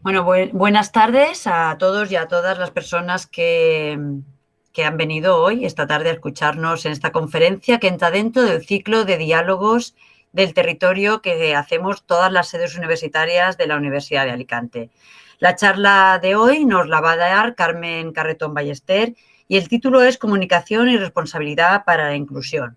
Bueno, buenas tardes a todos y a todas las personas que han venido hoy, esta tarde, a escucharnos en esta conferencia que entra dentro del ciclo de diálogos del territorio que hacemos todas las sedes universitarias de la Universidad de Alicante. La charla de hoy nos la va a dar Carmen Carretón Ballester y el título es Comunicación y responsabilidad para la inclusión.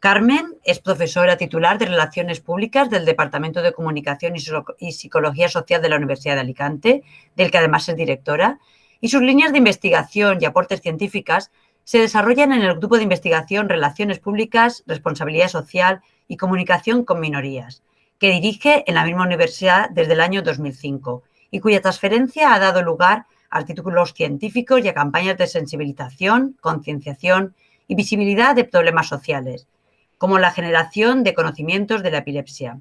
Carmen es profesora titular de Relaciones Públicas del Departamento de Comunicación y Psicología Social de la Universidad de Alicante, del que además es directora, y sus líneas de investigación y aportes científicas se desarrollan en el Grupo de Investigación Relaciones Públicas, Responsabilidad Social y Comunicación con Minorías, que dirige en la misma universidad desde el año 2005 y cuya transferencia ha dado lugar a artículos científicos y a campañas de sensibilización, concienciación y visibilidad de problemas sociales, como la generación de conocimientos de la epilepsia,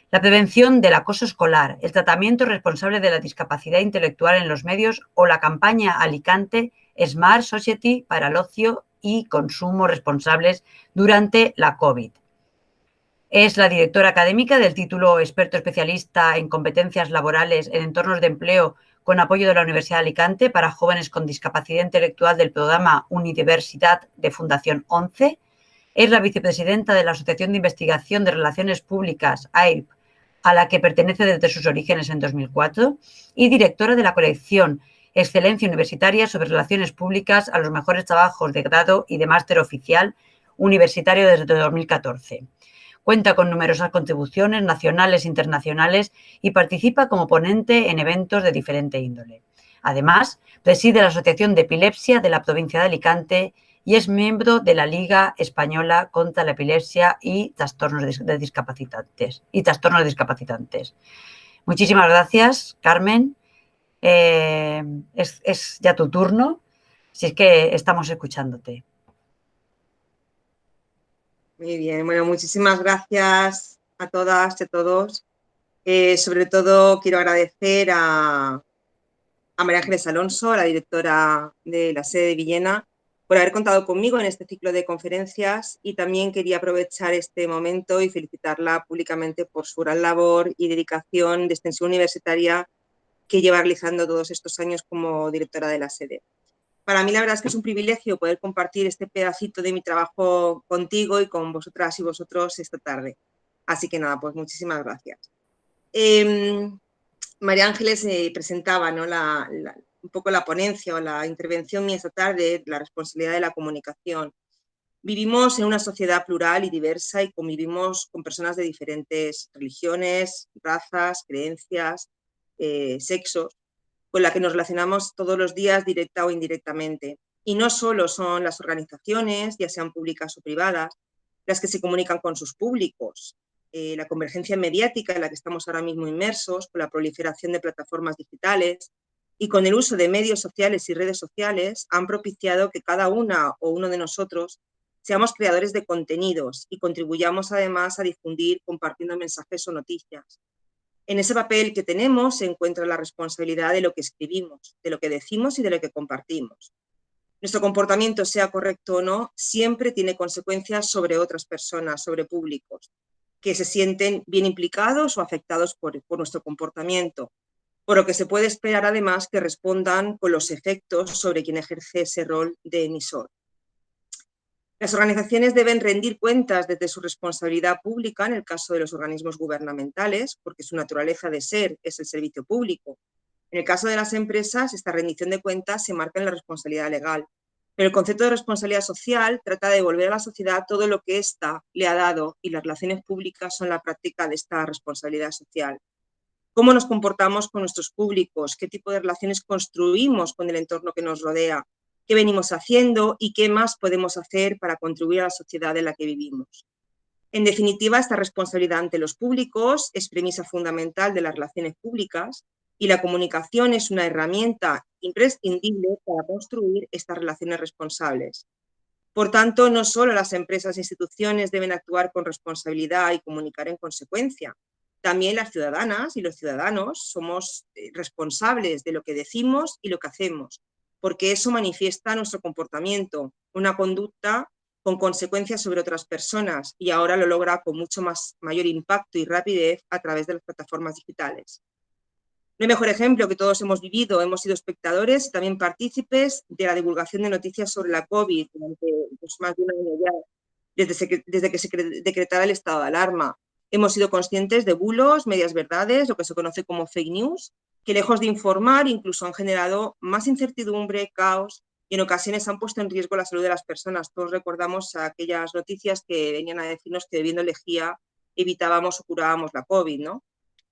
la prevención del acoso escolar, el tratamiento responsable de la discapacidad intelectual en los medios o la campaña Alicante Smart Society para el ocio y consumo responsables durante la COVID. Es la directora académica del título Experto Especialista en Competencias Laborales en Entornos de Empleo con apoyo de la Universidad de Alicante para jóvenes con discapacidad intelectual del programa Unidiversidad de Fundación 11. Es la vicepresidenta de la Asociación de Investigación de Relaciones Públicas, AIRP, a la que pertenece desde sus orígenes en 2004, y directora de la colección Excelencia Universitaria sobre Relaciones Públicas a los mejores trabajos de grado y de máster oficial universitario desde 2014. Cuenta con numerosas contribuciones nacionales e internacionales y participa como ponente en eventos de diferente índole. Además, preside la Asociación de Epilepsia de la provincia de Alicante y es miembro de la Liga Española contra la Epilepsia y Trastornos de Discapacitantes. Muchísimas gracias, Carmen. Es ya tu turno, si es que estamos escuchándote. Muy bien, bueno, muchísimas gracias a todas y a todos. Sobre todo quiero agradecer a María Ángeles Alonso, la directora de la sede de Villena, por haber contado conmigo en este ciclo de conferencias, y también quería aprovechar este momento y felicitarla públicamente por su gran labor y dedicación de extensión universitaria que lleva realizando todos estos años como directora de la sede. Para mí la verdad es que es un privilegio poder compartir este pedacito de mi trabajo contigo y con vosotras y vosotros esta tarde. Así que nada, pues muchísimas gracias. María Ángeles presentaba, ¿no?, un poco la ponencia o la intervención mía esta tarde, la responsabilidad de la comunicación. Vivimos en una sociedad plural y diversa y convivimos con personas de diferentes religiones, razas, creencias, sexos, con la que nos relacionamos todos los días directa o indirectamente. Y no solo son las organizaciones, ya sean públicas o privadas, las que se comunican con sus públicos. La convergencia mediática en la que estamos ahora mismo inmersos, con la proliferación de plataformas digitales y con el uso de medios sociales y redes sociales, han propiciado que cada una o uno de nosotros seamos creadores de contenidos y contribuyamos además a difundir compartiendo mensajes o noticias. En ese papel que tenemos se encuentra la responsabilidad de lo que escribimos, de lo que decimos y de lo que compartimos. Nuestro comportamiento, sea correcto o no, siempre tiene consecuencias sobre otras personas, sobre públicos, que se sienten bien implicados o afectados por nuestro comportamiento, por lo que se puede esperar además que respondan con los efectos sobre quien ejerce ese rol de emisor. Las organizaciones deben rendir cuentas desde su responsabilidad pública en el caso de los organismos gubernamentales, porque su naturaleza de ser es el servicio público. En el caso de las empresas, esta rendición de cuentas se marca en la responsabilidad legal. Pero el concepto de responsabilidad social trata de devolver a la sociedad todo lo que ésta le ha dado, y las relaciones públicas son la práctica de esta responsabilidad social. ¿Cómo nos comportamos con nuestros públicos? ¿Qué tipo de relaciones construimos con el entorno que nos rodea? ¿Qué venimos haciendo y qué más podemos hacer para contribuir a la sociedad en la que vivimos? En definitiva, esta responsabilidad ante los públicos es premisa fundamental de las relaciones públicas, y la comunicación es una herramienta imprescindible para construir estas relaciones responsables. Por tanto, no solo las empresas e instituciones deben actuar con responsabilidad y comunicar en consecuencia. También las ciudadanas y los ciudadanos somos responsables de lo que decimos y lo que hacemos, porque eso manifiesta nuestro comportamiento, una conducta con consecuencias sobre otras personas, y ahora lo logra con mucho mayor impacto y rapidez a través de las plataformas digitales. No hay mejor ejemplo que todos hemos vivido, hemos sido espectadores, también partícipes de la divulgación de noticias sobre la COVID durante pues, más de un año ya, desde que se decretara el estado de alarma. Hemos sido conscientes de bulos, medias verdades, lo que se conoce como fake news, que lejos de informar incluso han generado más incertidumbre, caos y en ocasiones han puesto en riesgo la salud de las personas. Todos recordamos aquellas noticias que venían a decirnos que bebiendo lejía evitábamos o curábamos la COVID, ¿no?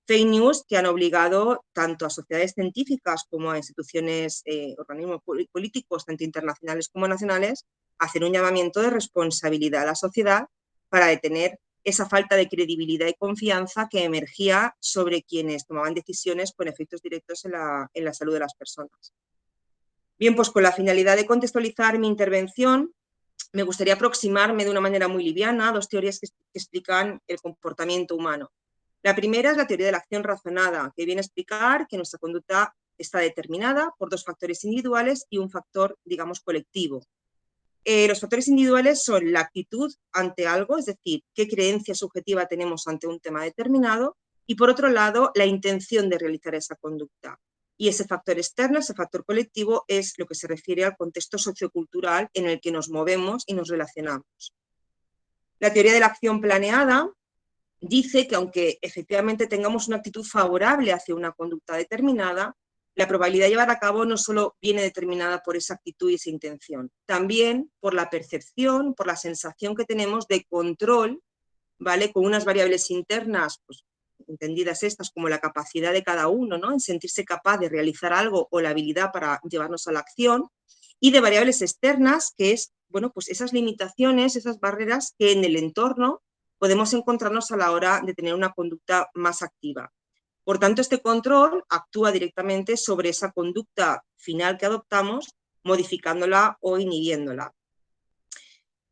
Fake news que han obligado tanto a sociedades científicas como a instituciones, organismos políticos, tanto internacionales como nacionales, a hacer un llamamiento de responsabilidad a la sociedad para detener esa falta de credibilidad y confianza que emergía sobre quienes tomaban decisiones con efectos directos en la salud de las personas. Bien, pues con la finalidad de contextualizar mi intervención, me gustaría aproximarme de una manera muy liviana a dos teorías que explican el comportamiento humano. La primera es la teoría de la acción razonada, que viene a explicar que nuestra conducta está determinada por dos factores individuales y un factor, digamos, colectivo. Los factores individuales son la actitud ante algo, es decir, qué creencia subjetiva tenemos ante un tema determinado, y por otro lado, la intención de realizar esa conducta. Y ese factor externo, ese factor colectivo, es lo que se refiere al contexto sociocultural en el que nos movemos y nos relacionamos. La teoría de la acción planeada dice que aunque efectivamente tengamos una actitud favorable hacia una conducta determinada, la probabilidad de llevar a cabo no solo viene determinada por esa actitud y esa intención, también por la percepción, por la sensación que tenemos de control, ¿vale? Con unas variables internas, pues, entendidas estas como la capacidad de cada uno, ¿no? En sentirse capaz de realizar algo o la habilidad para llevarnos a la acción, y de variables externas, que es, bueno, pues esas limitaciones, esas barreras que en el entorno podemos encontrarnos a la hora de tener una conducta más activa. Por tanto, este control actúa directamente sobre esa conducta final que adoptamos, modificándola o inhibiéndola.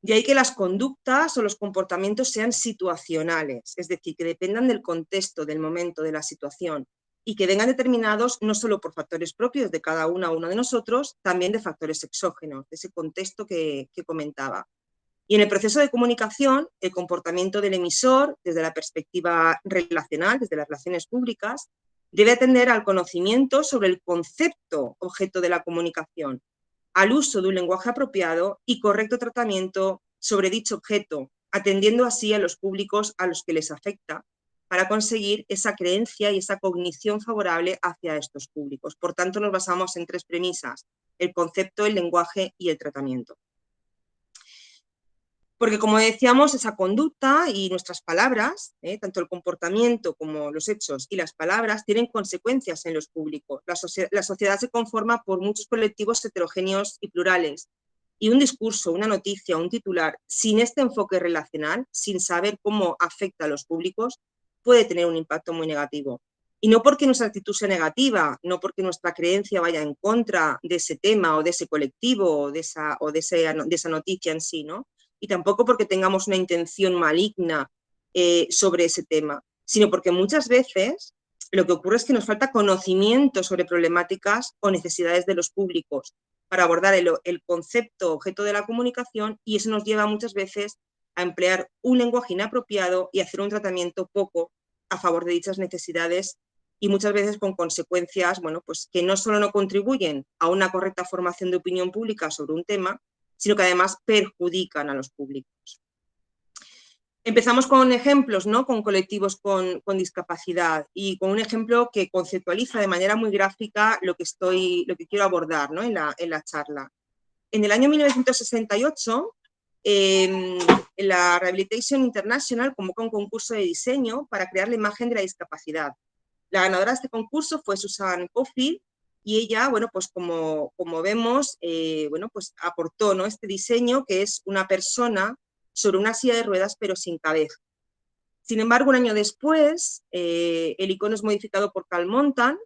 De ahí que las conductas o los comportamientos sean situacionales, es decir, que dependan del contexto, del momento, de la situación, y que vengan determinados no solo por factores propios de cada uno de nosotros, también de factores exógenos, de ese contexto que comentaba. Y en el proceso de comunicación, el comportamiento del emisor, desde la perspectiva relacional, desde las relaciones públicas, debe atender al conocimiento sobre el concepto objeto de la comunicación, al uso de un lenguaje apropiado y correcto tratamiento sobre dicho objeto, atendiendo así a los públicos a los que les afecta, para conseguir esa creencia y esa cognición favorable hacia estos públicos. Por tanto, nos basamos en tres premisas: el concepto, el lenguaje y el tratamiento. Porque, como decíamos, esa conducta y nuestras palabras, tanto el comportamiento como los hechos y las palabras, tienen consecuencias en los públicos. La sociedad se conforma por muchos colectivos heterogéneos y plurales. Y un discurso, una noticia, un titular, sin este enfoque relacional, sin saber cómo afecta a los públicos, puede tener un impacto muy negativo. Y no porque nuestra actitud sea negativa, no porque nuestra creencia vaya en contra de ese tema o de ese colectivo o de esa noticia en sí, ¿no? Y tampoco porque tengamos una intención maligna sobre ese tema, sino porque muchas veces lo que ocurre es que nos falta conocimiento sobre problemáticas o necesidades de los públicos para abordar el concepto objeto de la comunicación, y eso nos lleva muchas veces a emplear un lenguaje inapropiado y hacer un tratamiento poco a favor de dichas necesidades, y muchas veces con consecuencias, bueno, pues que no solo no contribuyen a una correcta formación de opinión pública sobre un tema, sino que además perjudican a los públicos. Empezamos con ejemplos, ¿no? Con colectivos con discapacidad, y con un ejemplo que conceptualiza de manera muy gráfica lo que quiero abordar, ¿no? en la charla. En el año 1968, la Rehabilitation International convoca un concurso de diseño para crear la imagen de la discapacidad. La ganadora de este concurso fue Susan Caulfield, y ella, bueno, pues como vemos, bueno, pues aportó, ¿no? Este diseño, que es una persona sobre una silla de ruedas pero sin cabeza. Sin embargo, un año después, el icono es modificado por Carl Montan.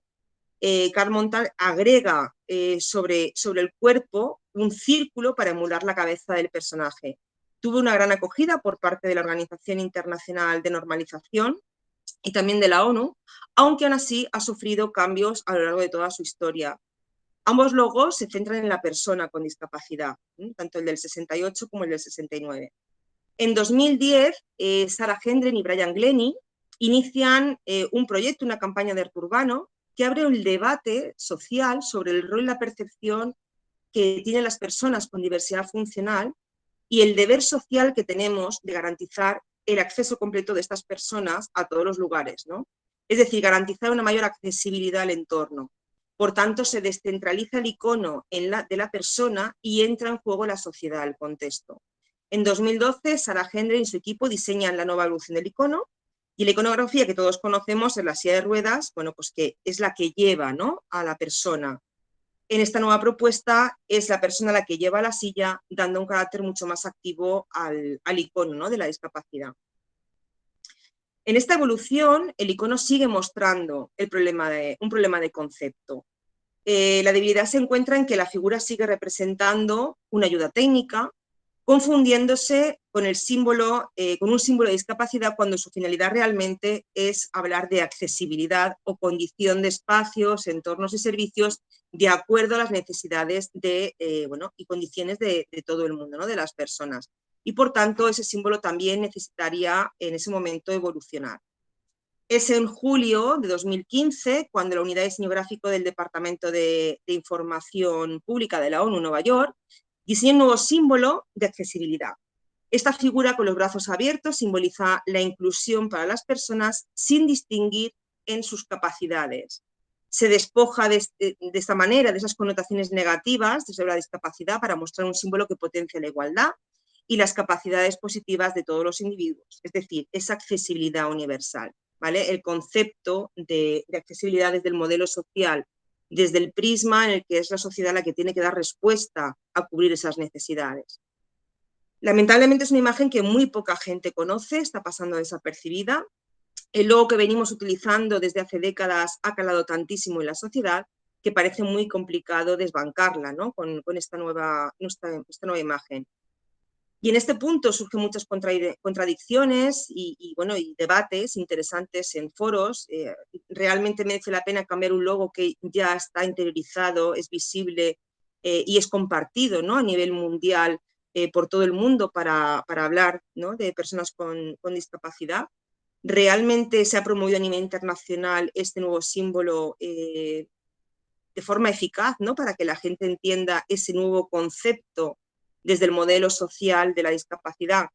Carl Montan agrega sobre el cuerpo un círculo para emular la cabeza del personaje. Tuvo una gran acogida por parte de la Organización Internacional de Normalización y también de la ONU, aunque aún así ha sufrido cambios a lo largo de toda su historia. Ambos logos se centran en la persona con discapacidad, tanto el del 68 como el del 69. En 2010, Sarah Hendren y Brian Glennie inician un proyecto, una campaña de arte urbano, que abre el debate social sobre el rol y la percepción que tienen las personas con diversidad funcional y el deber social que tenemos de garantizar el acceso completo de estas personas a todos los lugares, ¿no? Es decir, garantizar una mayor accesibilidad al entorno. Por tanto, se descentraliza el icono de la persona y entra en juego la sociedad, el contexto. En 2012, Sarah Hendren y su equipo diseñan la nueva evolución del icono, y la iconografía que todos conocemos es la silla de ruedas, bueno, pues que es la que lleva, ¿no?, a la persona. En esta nueva propuesta es la persona la que lleva la silla, dando un carácter mucho más activo al icono, ¿no?, de la discapacidad. En esta evolución, el icono sigue mostrando un problema de concepto. La debilidad se encuentra en que la figura sigue representando una ayuda técnica, confundiéndose con un símbolo de discapacidad cuando su finalidad realmente es hablar de accesibilidad o condición de espacios, entornos y servicios de acuerdo a las necesidades y condiciones de todo el mundo, ¿no?, de las personas. Y por tanto, ese símbolo también necesitaría en ese momento evolucionar. Es en julio de 2015 cuando la Unidad de Diseño Gráfico del Departamento de Información Pública de la ONU, Nueva York, diseña un nuevo símbolo de accesibilidad. Esta figura con los brazos abiertos simboliza la inclusión para las personas sin distinguir en sus capacidades. Se despoja de esta manera de esas connotaciones negativas sobre la discapacidad para mostrar un símbolo que potencia la igualdad y las capacidades positivas de todos los individuos, es decir, esa accesibilidad universal, ¿vale? El concepto de accesibilidad desde el modelo social, desde el prisma en el que es la sociedad la que tiene que dar respuesta a cubrir esas necesidades. Lamentablemente es una imagen que muy poca gente conoce, está pasando desapercibida. El logo que venimos utilizando desde hace décadas ha calado tantísimo en la sociedad que parece muy complicado desbancarla, ¿no?, con esta nueva imagen. Y en este punto surgen muchas contradicciones y debates interesantes en foros. Realmente merece la pena cambiar un logo que ya está interiorizado, es visible y es compartido, ¿no?, a nivel mundial por todo el mundo para hablar, ¿no?, de personas con discapacidad. Realmente se ha promovido a nivel internacional este nuevo símbolo de forma eficaz, ¿no?, para que la gente entienda ese nuevo concepto desde el modelo social de la discapacidad.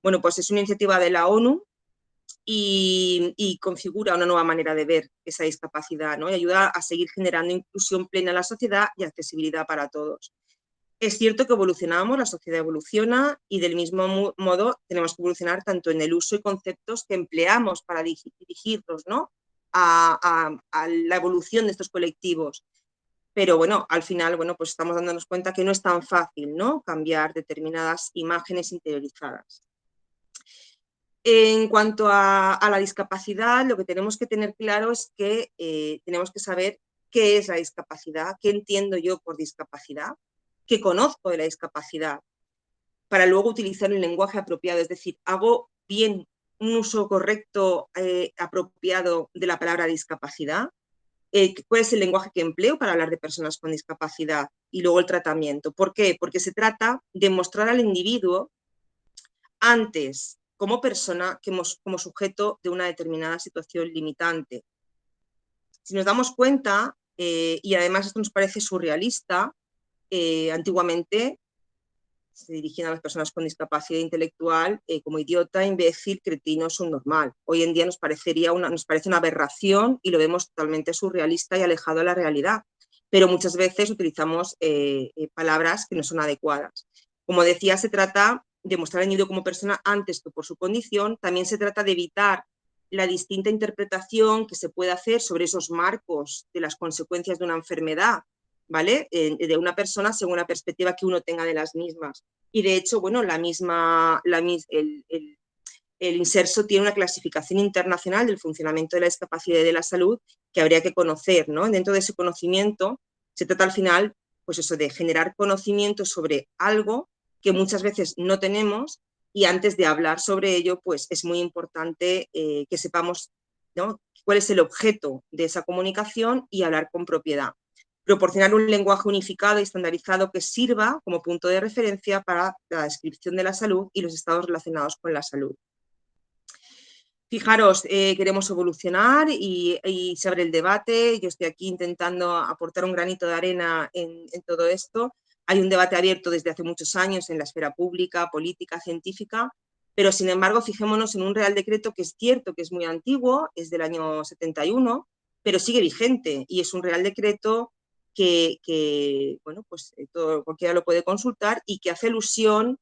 Bueno, pues es una iniciativa de la ONU y configura una nueva manera de ver esa discapacidad, ¿no?, y ayuda a seguir generando inclusión plena en la sociedad y accesibilidad para todos. Es cierto que evolucionamos, la sociedad evoluciona y del mismo modo tenemos que evolucionar tanto en el uso y conceptos que empleamos para dirigirnos, ¿no?, a la evolución de estos colectivos. Pero bueno, al final, bueno, pues estamos dándonos cuenta que no es tan fácil, ¿no?, cambiar determinadas imágenes interiorizadas. En cuanto a la discapacidad, lo que tenemos que tener claro es que tenemos que saber qué es la discapacidad, qué entiendo yo por discapacidad, qué conozco de la discapacidad, para luego utilizar un lenguaje apropiado, es decir, hago bien un uso correcto, apropiado de la palabra discapacidad. ¿Cuál es el lenguaje que empleo para hablar de personas con discapacidad? Y luego el tratamiento. ¿Por qué? Porque se trata de mostrar al individuo antes como persona que como sujeto de una determinada situación limitante. Si nos damos cuenta, y además esto nos parece surrealista, antiguamente se dirigían a las personas con discapacidad intelectual como idiota, imbécil, cretino, subnormal. Hoy en día nos parece una aberración y lo vemos totalmente surrealista y alejado de la realidad, pero muchas veces utilizamos palabras que no son adecuadas. Como decía, se trata de mostrar al individuo como persona antes que por su condición. También se trata de evitar la distinta interpretación que se puede hacer sobre esos marcos de las consecuencias de una enfermedad, ¿vale?, de una persona según la perspectiva que uno tenga de las mismas. Y de hecho, bueno, el INSERSO tiene una clasificación internacional del funcionamiento de la discapacidad y de la salud que habría que conocer, ¿no? Dentro de ese conocimiento se trata al final, pues eso, de generar conocimiento sobre algo que muchas veces no tenemos, y antes de hablar sobre ello, pues es muy importante que sepamos, ¿no?, cuál es el objeto de esa comunicación y hablar con propiedad. Proporcionar un lenguaje unificado y estandarizado que sirva como punto de referencia para la descripción de la salud y los estados relacionados con la salud. Fijaros, queremos evolucionar y se abre el debate. Yo estoy aquí intentando aportar un granito de arena en todo esto. Hay un debate abierto desde hace muchos años en la esfera pública, política, científica, pero sin embargo fijémonos en un Real Decreto que es cierto que es muy antiguo, es del año 71, pero sigue vigente y es un Real Decreto que bueno, pues cualquiera lo puede consultar y que hace alusión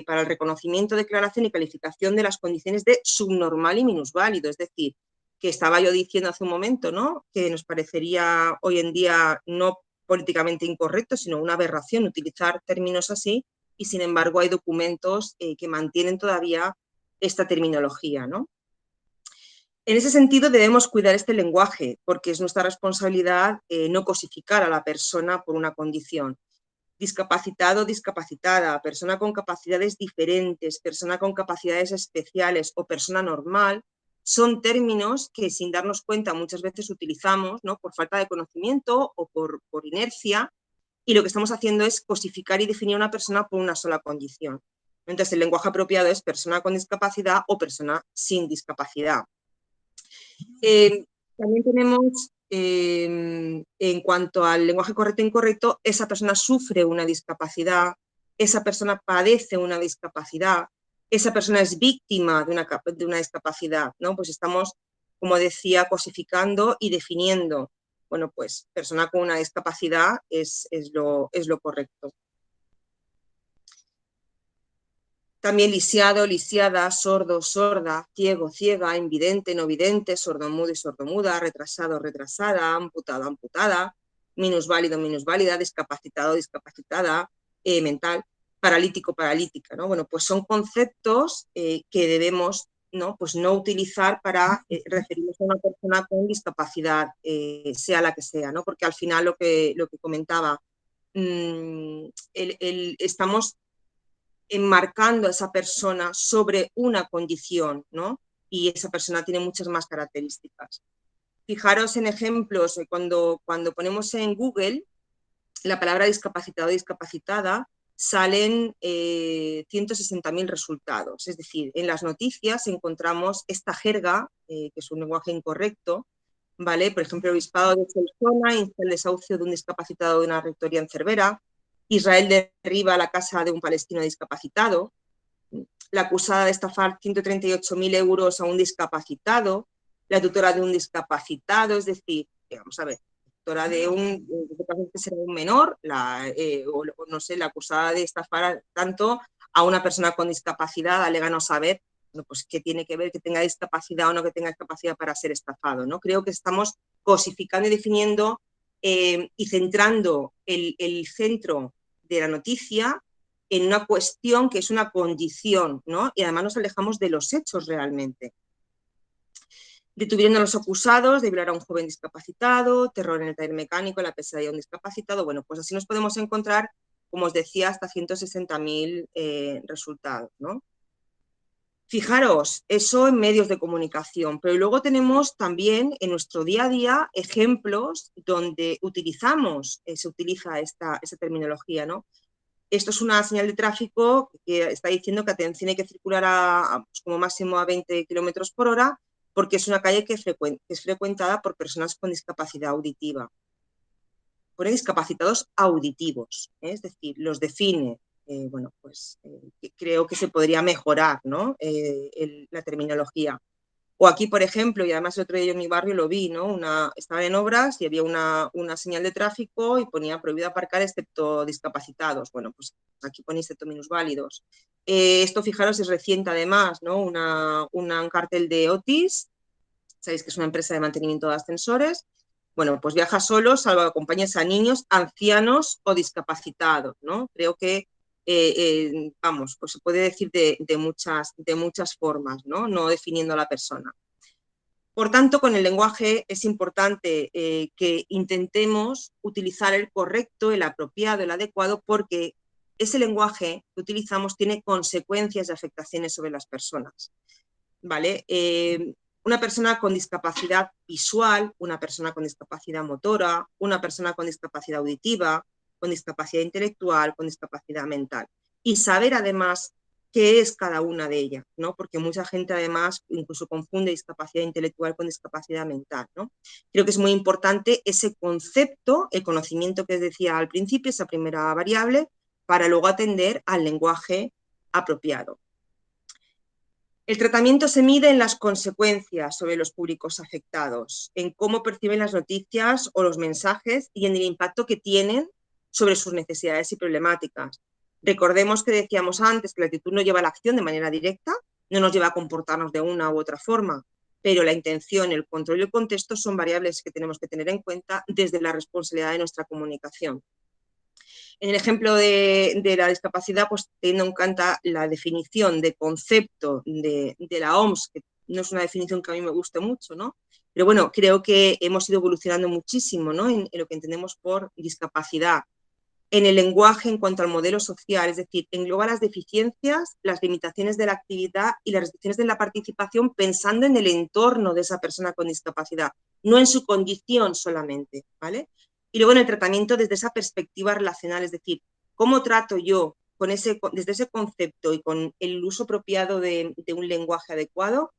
para el reconocimiento, declaración y calificación de las condiciones de subnormal y minusválido. Es decir, que estaba yo diciendo hace un momento, ¿no?, que nos parecería hoy en día no políticamente incorrecto, sino una aberración utilizar términos así, y sin embargo hay documentos que mantienen todavía esta terminología, ¿no? En ese sentido debemos cuidar este lenguaje, porque es nuestra responsabilidad no cosificar a la persona por una condición. Discapacitado, discapacitada, persona con capacidades diferentes, persona con capacidades especiales o persona normal, son términos que sin darnos cuenta muchas veces utilizamos, ¿no?, por falta de conocimiento o por inercia, y lo que estamos haciendo es cosificar y definir a una persona por una sola condición. Entonces el lenguaje apropiado es persona con discapacidad o persona sin discapacidad. También tenemos, en cuanto al lenguaje correcto e incorrecto, esa persona sufre una discapacidad, esa persona padece una discapacidad, esa persona es víctima de una discapacidad, ¿no? Pues estamos, como decía, cosificando y definiendo. Bueno, pues persona con una discapacidad es lo correcto. También lisiado, lisiada, sordo, sorda, ciego, ciega, invidente, no vidente, sordomudo y sordomuda, retrasado, retrasada, amputado, amputada, minusválido, minusválida, discapacitado, discapacitada, mental, paralítico, paralítica, ¿no? Bueno, pues son conceptos que debemos, ¿no?, pues no utilizar para referirnos a una persona con discapacidad, sea la que sea, ¿no? Porque al final lo que comentaba, estamos enmarcando a esa persona sobre una condición, ¿no? Y esa persona tiene muchas más características. Fijaros en ejemplos, cuando ponemos en Google la palabra discapacitado o discapacitada, salen 160.000 resultados. Es decir, en las noticias encontramos esta jerga, que es un lenguaje incorrecto, ¿vale? Por ejemplo, el obispado de Solsona insta el desahucio de un discapacitado de una rectoría en Cervera, Israel derriba la casa de un palestino discapacitado, la acusada de estafar 138.000 euros a un discapacitado, la tutora de un discapacitado, es decir, vamos a ver, la tutora de un, que será un menor, o no sé, la acusada de estafar tanto a una persona con discapacidad, alega no saber, bueno, pues qué tiene que ver que tenga discapacidad o no que tenga discapacidad para ser estafado, ¿no? Creo que estamos cosificando y definiendo y centrando el centro de la noticia en una cuestión que es una condición, ¿no? Y además nos alejamos de los hechos realmente. Detuvieron a los acusados de violar a un joven discapacitado, terror en el taller mecánico, la pesadilla de un discapacitado. Bueno, pues así nos podemos encontrar, como os decía, hasta 160.000 resultados, ¿no? Fijaros, eso en medios de comunicación, pero luego tenemos también en nuestro día a día ejemplos donde se utiliza esta terminología, ¿no? Esto es una señal de tráfico que está diciendo que atención, hay que circular pues como máximo a 20 kilómetros por hora, porque es una calle que es frecuentada por personas con discapacidad auditiva. Pone discapacitados auditivos, es decir, los define. Bueno, pues creo que se podría mejorar, ¿no?, la terminología. O aquí, por ejemplo, y además el otro día en mi barrio lo vi, ¿no? Estaba en obras y había una señal de tráfico y ponía prohibido aparcar excepto discapacitados. Bueno, pues aquí pone excepto minusválidos. Esto, fijaros, es reciente además, ¿no? Un cartel de Otis, sabéis que es una empresa de mantenimiento de ascensores. Bueno, pues viaja solo, salvo que acompañes a niños, ancianos o discapacitados, ¿no? Creo que vamos, pues se puede decir de muchas formas, ¿no? No definiendo a la persona. Por tanto, con el lenguaje es importante que intentemos utilizar el correcto, el apropiado, el adecuado, porque ese lenguaje que utilizamos tiene consecuencias y afectaciones sobre las personas, ¿vale? Una persona con discapacidad visual, una persona con discapacidad motora, una persona con discapacidad auditiva, con discapacidad intelectual, con discapacidad mental. Y saber además qué es cada una de ellas, ¿no? Porque mucha gente además incluso confunde discapacidad intelectual con discapacidad mental, ¿no? Creo que es muy importante ese concepto, el conocimiento que decía al principio, esa primera variable, para luego atender al lenguaje apropiado. El tratamiento se mide en las consecuencias sobre los públicos afectados, en cómo perciben las noticias o los mensajes y en el impacto que tienen sobre sus necesidades y problemáticas. Recordemos que decíamos antes que la actitud no lleva a la acción de manera directa, no nos lleva a comportarnos de una u otra forma, pero la intención, el control y el contexto son variables que tenemos que tener en cuenta desde la responsabilidad de nuestra comunicación. En el ejemplo de la discapacidad, pues teniendo en cuenta la definición de concepto de la OMS, que no es una definición que a mí me guste mucho, ¿no? Pero bueno, creo que hemos ido evolucionando muchísimo, ¿no? En lo que entendemos por discapacidad. En el lenguaje en cuanto al modelo social, es decir, engloba las deficiencias, las limitaciones de la actividad y las restricciones de la participación pensando en el entorno de esa persona con discapacidad, no en su condición solamente, ¿vale? Y luego en el tratamiento desde esa perspectiva relacional, es decir, cómo trato yo desde ese concepto y con el uso apropiado de un lenguaje adecuado,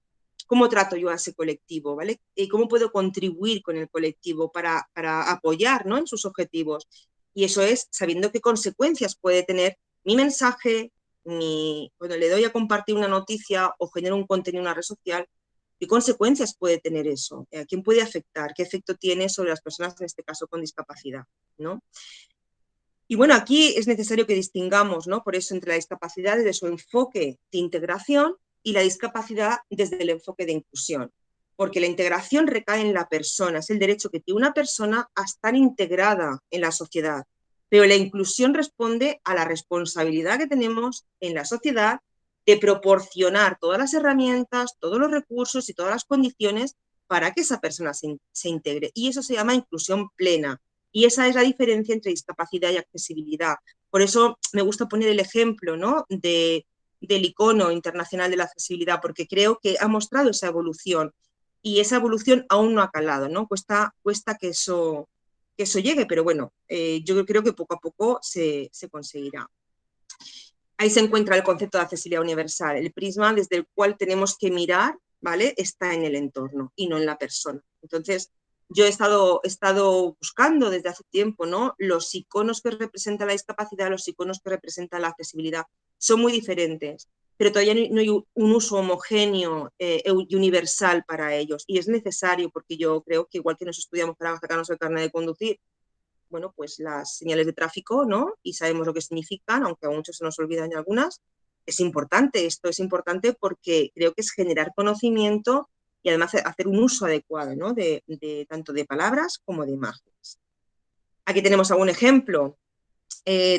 cómo trato yo a ese colectivo, ¿vale? Y cómo puedo contribuir con el colectivo para apoyar, ¿no?, en sus objetivos. Y eso es sabiendo qué consecuencias puede tener mi mensaje, cuando le doy a compartir una noticia o genero un contenido en una red social, qué consecuencias puede tener eso, a quién puede afectar, qué efecto tiene sobre las personas, en este caso, con discapacidad, ¿no? Y bueno, aquí es necesario que distingamos, ¿no?, por eso, entre la discapacidad desde su enfoque de integración y la discapacidad desde el enfoque de inclusión. Porque la integración recae en la persona, es el derecho que tiene una persona a estar integrada en la sociedad. Pero la inclusión responde a la responsabilidad que tenemos en la sociedad de proporcionar todas las herramientas, todos los recursos y todas las condiciones para que esa persona se integre. Y eso se llama inclusión plena. Y esa es la diferencia entre discapacidad y accesibilidad. Por eso me gusta poner el ejemplo, ¿no?, del icono internacional de la accesibilidad, porque creo que ha mostrado esa evolución y esa evolución aún no ha calado, ¿no? Cuesta que eso llegue, pero bueno, yo creo que poco a poco se conseguirá. Ahí se encuentra el concepto de accesibilidad universal. El prisma desde el cual tenemos que mirar, ¿vale?, está en el entorno y no en la persona. Entonces, yo he estado buscando desde hace tiempo, ¿no?, los iconos que representan la discapacidad, los iconos que representan la accesibilidad. Son muy diferentes, pero todavía no hay un uso homogéneo y universal para ellos. Y es necesario, porque yo creo que igual que nos estudiamos para sacarnos el carnet de conducir, bueno, pues las señales de tráfico, ¿no?, y sabemos lo que significan, aunque a muchos se nos olvidan algunas, es importante. Esto es importante porque creo que es generar conocimiento y además hacer un uso adecuado, ¿no?, tanto de palabras como de imágenes. Aquí tenemos algún ejemplo.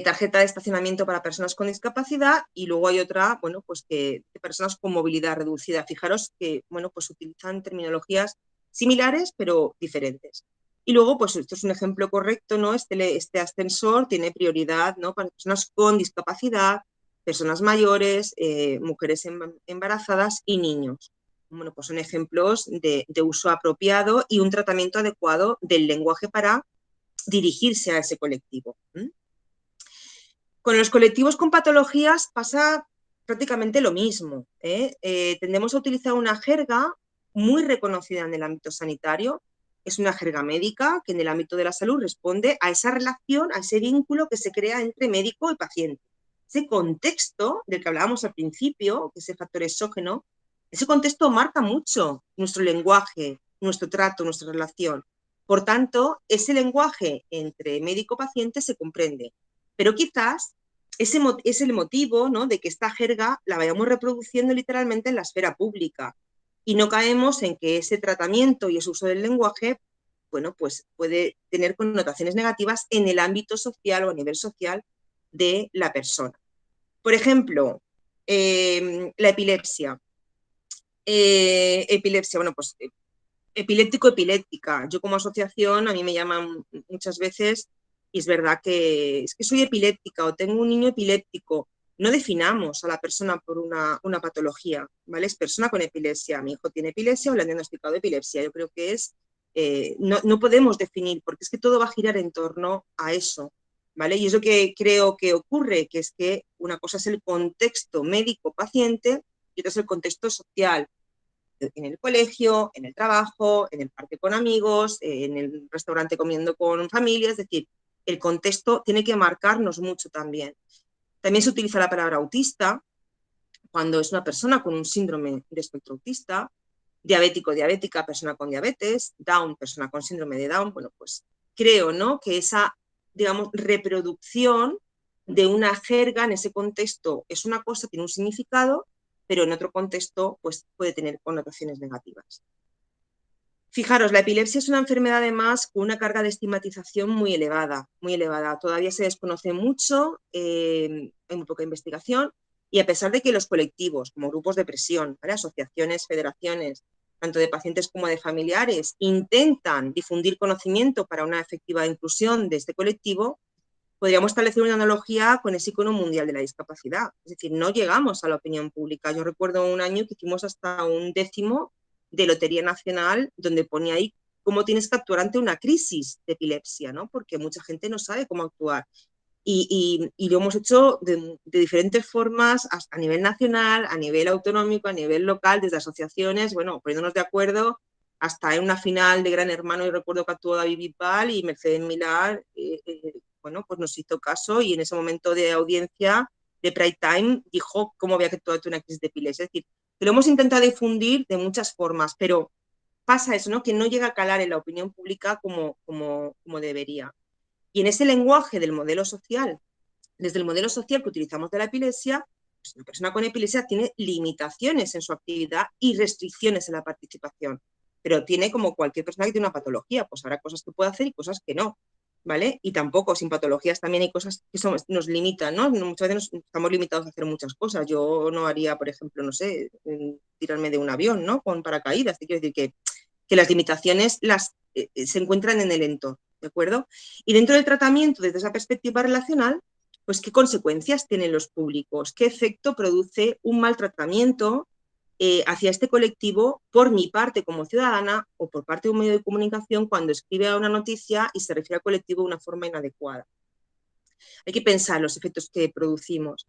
Tarjeta de estacionamiento para personas con discapacidad, y luego hay otra, bueno, pues de personas con movilidad reducida. Fijaros que, bueno, pues utilizan terminologías similares pero diferentes. Y luego, pues esto es un ejemplo correcto, ¿no? Este ascensor tiene prioridad, ¿no?, para personas con discapacidad, personas mayores, mujeres embarazadas y niños. Bueno, pues son ejemplos de uso apropiado y un tratamiento adecuado del lenguaje para dirigirse a ese colectivo. Con los colectivos con patologías pasa prácticamente lo mismo, ¿eh? Tendemos a utilizar una jerga muy reconocida en el ámbito sanitario. Es una jerga médica que en el ámbito de la salud responde a esa relación, a ese vínculo que se crea entre médico y paciente. Ese contexto del que hablábamos al principio, que ese factor exógeno, ese contexto marca mucho nuestro lenguaje, nuestro trato, nuestra relación. Por tanto, ese lenguaje entre médico-paciente se comprende. Pero quizás ese es el motivo, ¿no?, de que esta jerga la vayamos reproduciendo literalmente en la esfera pública y no caemos en que ese tratamiento y ese uso del lenguaje, bueno, pues puede tener connotaciones negativas en el ámbito social o a nivel social de la persona. Por ejemplo, la epilepsia. Bueno, pues epiléptico, epiléptica. Yo como asociación, a mí me llaman muchas veces, y es verdad que es que soy epiléptica o tengo un niño epiléptico. No definamos a la persona por una patología, ¿vale? Es persona con epilepsia. Mi hijo tiene epilepsia o le han diagnosticado epilepsia. Yo creo que no podemos definir, porque es que todo va a girar en torno a eso. ¿vale? Y es lo que creo que ocurre, que es que una cosa es el contexto médico-paciente y otra es el contexto social, en el colegio, en el trabajo, en el parque con amigos, en el restaurante comiendo con familia, es decir, el contexto tiene que marcarnos mucho también. También se utiliza la palabra autista cuando es una persona con un síndrome de espectro autista, diabético, diabética, persona con diabetes, Down, persona con síndrome de Down. Bueno, pues creo, ¿no?, que esa, digamos, reproducción de una jerga en ese contexto es una cosa, tiene un significado, pero en otro contexto pues puede tener connotaciones negativas. Fijaros, la epilepsia es una enfermedad además con una carga de estigmatización muy elevada, muy elevada. Todavía se desconoce mucho, hay muy poca investigación, y a pesar de que los colectivos, como grupos de presión, ¿vale?, asociaciones, federaciones, tanto de pacientes como de familiares, intentan difundir conocimiento para una efectiva inclusión de este colectivo, podríamos establecer una analogía con el Icono Mundial de la Discapacidad. Es decir, no llegamos a la opinión pública. Yo recuerdo un año que hicimos hasta un 10º de Lotería Nacional, donde ponía ahí cómo tienes que actuar ante una crisis de epilepsia, ¿no? Porque mucha gente no sabe cómo actuar. Y lo hemos hecho de diferentes formas, a nivel nacional, a nivel autonómico, a nivel local, desde asociaciones, bueno, poniéndonos de acuerdo, hasta en una final de Gran Hermano. Yo recuerdo que actuó David Bisbal y Mercedes Milá, bueno, pues nos hizo caso, y en ese momento de audiencia de Pride Time dijo cómo había que actuar ante una crisis de epilepsia. Es decir, que lo hemos intentado difundir de muchas formas, pero pasa eso, ¿no?, que no llega a calar en la opinión pública como debería. Y en ese lenguaje del modelo social, desde el modelo social que utilizamos de la epilepsia, pues una persona con epilepsia tiene limitaciones en su actividad y restricciones en la participación, pero tiene, como cualquier persona que tiene una patología, pues habrá cosas que puede hacer y cosas que no, ¿vale? Y tampoco, sin patologías también hay cosas que nos limitan, ¿no? Muchas veces estamos limitados a hacer muchas cosas. Yo no haría, por ejemplo, no sé, tirarme de un avión, ¿no?, con paracaídas. Te quiero decir que las limitaciones se encuentran en el entorno, ¿de acuerdo? Y dentro del tratamiento, desde esa perspectiva relacional, pues qué consecuencias tienen los públicos, qué efecto produce un mal tratamiento hacia este colectivo por mi parte como ciudadana o por parte de un medio de comunicación cuando escribe una noticia y se refiere al colectivo de una forma inadecuada. Hay que pensar los efectos que producimos.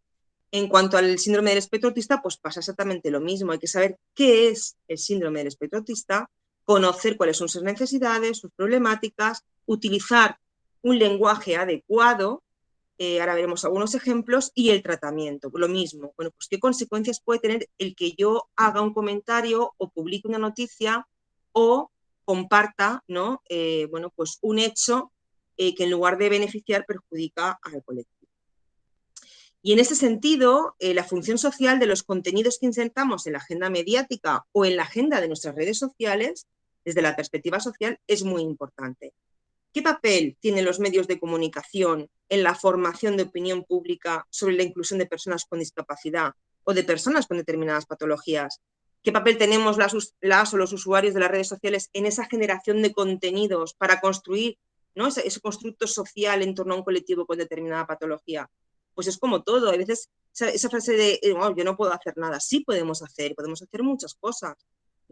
En cuanto al síndrome del espectro autista, pues pasa exactamente lo mismo. Hay que saber qué es el síndrome del espectro autista, conocer cuáles son sus necesidades, sus problemáticas, utilizar un lenguaje adecuado, ahora veremos algunos ejemplos, y el tratamiento, lo mismo. Bueno, pues qué consecuencias puede tener el que yo haga un comentario o publique una noticia o comparta, ¿no?, bueno, pues un hecho que en lugar de beneficiar perjudica al colectivo. Y en ese sentido, la función social de los contenidos que insertamos en la agenda mediática o en la agenda de nuestras redes sociales, desde la perspectiva social, es muy importante. ¿Qué papel tienen los medios de comunicación en la formación de opinión pública sobre la inclusión de personas con discapacidad o de personas con determinadas patologías? ¿Qué papel tenemos las o los usuarios de las redes sociales en esa generación de contenidos para construir, ¿no?, ese constructo social en torno a un colectivo con determinada patología? Pues es como todo. A veces esa frase de oh, yo no puedo hacer nada, sí podemos hacer muchas cosas.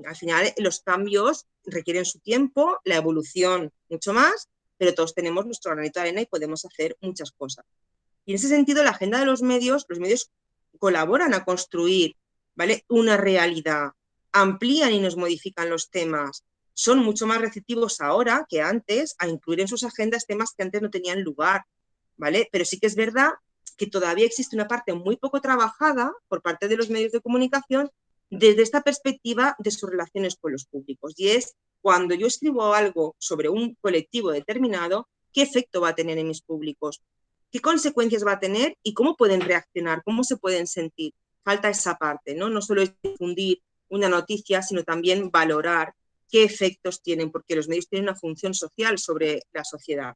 Al final los cambios requieren su tiempo, la evolución mucho más, pero todos tenemos nuestro granito de arena y podemos hacer muchas cosas. Y en ese sentido, la agenda de los medios colaboran a construir, ¿vale?, una realidad, amplían y nos modifican los temas, son mucho más receptivos ahora que antes a incluir en sus agendas temas que antes no tenían lugar, ¿vale? Pero sí que es verdad que todavía existe una parte muy poco trabajada por parte de los medios de comunicación desde esta perspectiva de sus relaciones con los públicos. Y es cuando yo escribo algo sobre un colectivo determinado, ¿qué efecto va a tener en mis públicos? ¿Qué consecuencias va a tener y cómo pueden reaccionar? ¿Cómo se pueden sentir? Falta esa parte, ¿no? No solo es difundir una noticia, sino también valorar qué efectos tienen, porque los medios tienen una función social sobre la sociedad.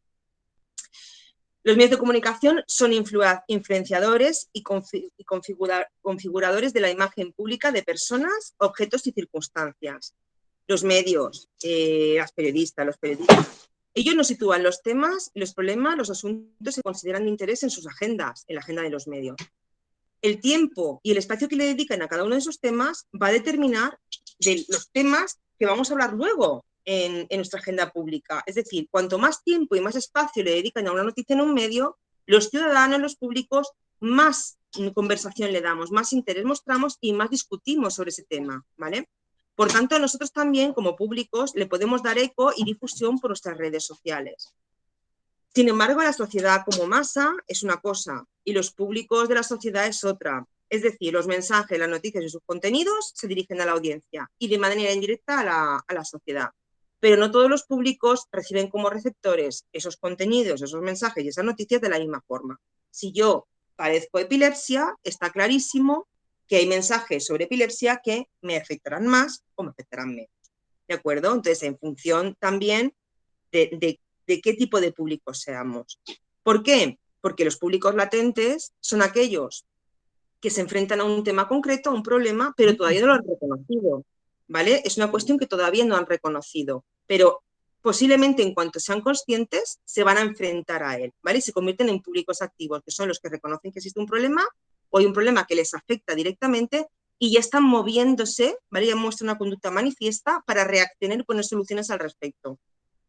Los medios de comunicación son influenciadores y configuradores de la imagen pública de personas, objetos y circunstancias. Los medios, los periodistas, ellos nos sitúan los temas, los problemas, los asuntos que consideran de interés en sus agendas, en la agenda de los medios. El tiempo y el espacio que le dedican a cada uno de esos temas va a determinar de los temas que vamos a hablar luego en nuestra agenda pública. Es decir, cuanto más tiempo y más espacio le dedican a una noticia en un medio, los ciudadanos, los públicos, más conversación le damos, más interés mostramos y más discutimos sobre ese tema, ¿vale? Por tanto, nosotros también, como públicos, le podemos dar eco y difusión por nuestras redes sociales. Sin embargo, la sociedad como masa es una cosa y los públicos de la sociedad es otra. Es decir, los mensajes, las noticias y sus contenidos se dirigen a la audiencia y de manera indirecta a la sociedad. Pero no todos los públicos reciben como receptores esos contenidos, esos mensajes y esas noticias de la misma forma. Si yo padezco epilepsia, está clarísimo que hay mensajes sobre epilepsia que me afectarán más o me afectarán menos. ¿De acuerdo? Entonces, en función también de qué tipo de públicos seamos. ¿Por qué? Porque los públicos latentes son aquellos que se enfrentan a un tema concreto, a un problema, pero todavía no lo han reconocido, ¿vale? Es una cuestión que todavía no han reconocido, pero posiblemente en cuanto sean conscientes se van a enfrentar a él, ¿vale? Y se convierten en públicos activos, que son los que reconocen que existe un problema o hay un problema que les afecta directamente y ya están moviéndose, ¿vale? Ya muestran una conducta manifiesta para reaccionar y poner soluciones al respecto.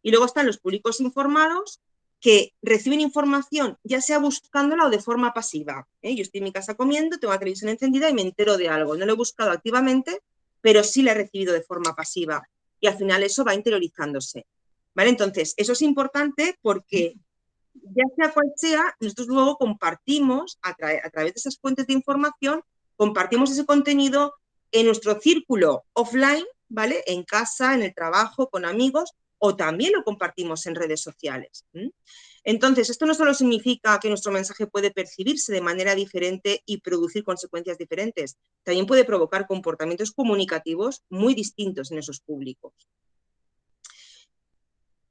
Y luego están los públicos informados que reciben información ya sea buscándola o de forma pasiva. Yo estoy en mi casa comiendo, tengo la televisión encendida y me entero de algo. No lo he buscado activamente, pero sí la he recibido de forma pasiva. Y al final eso va interiorizándose. ¿Vale? Entonces, eso es importante porque ya sea cual sea, nosotros luego compartimos a través de esas fuentes de información, compartimos ese contenido en nuestro círculo offline, ¿vale? En casa, en el trabajo, con amigos, o también lo compartimos en redes sociales. Entonces, esto no solo significa que nuestro mensaje puede percibirse de manera diferente y producir consecuencias diferentes, también puede provocar comportamientos comunicativos muy distintos en esos públicos.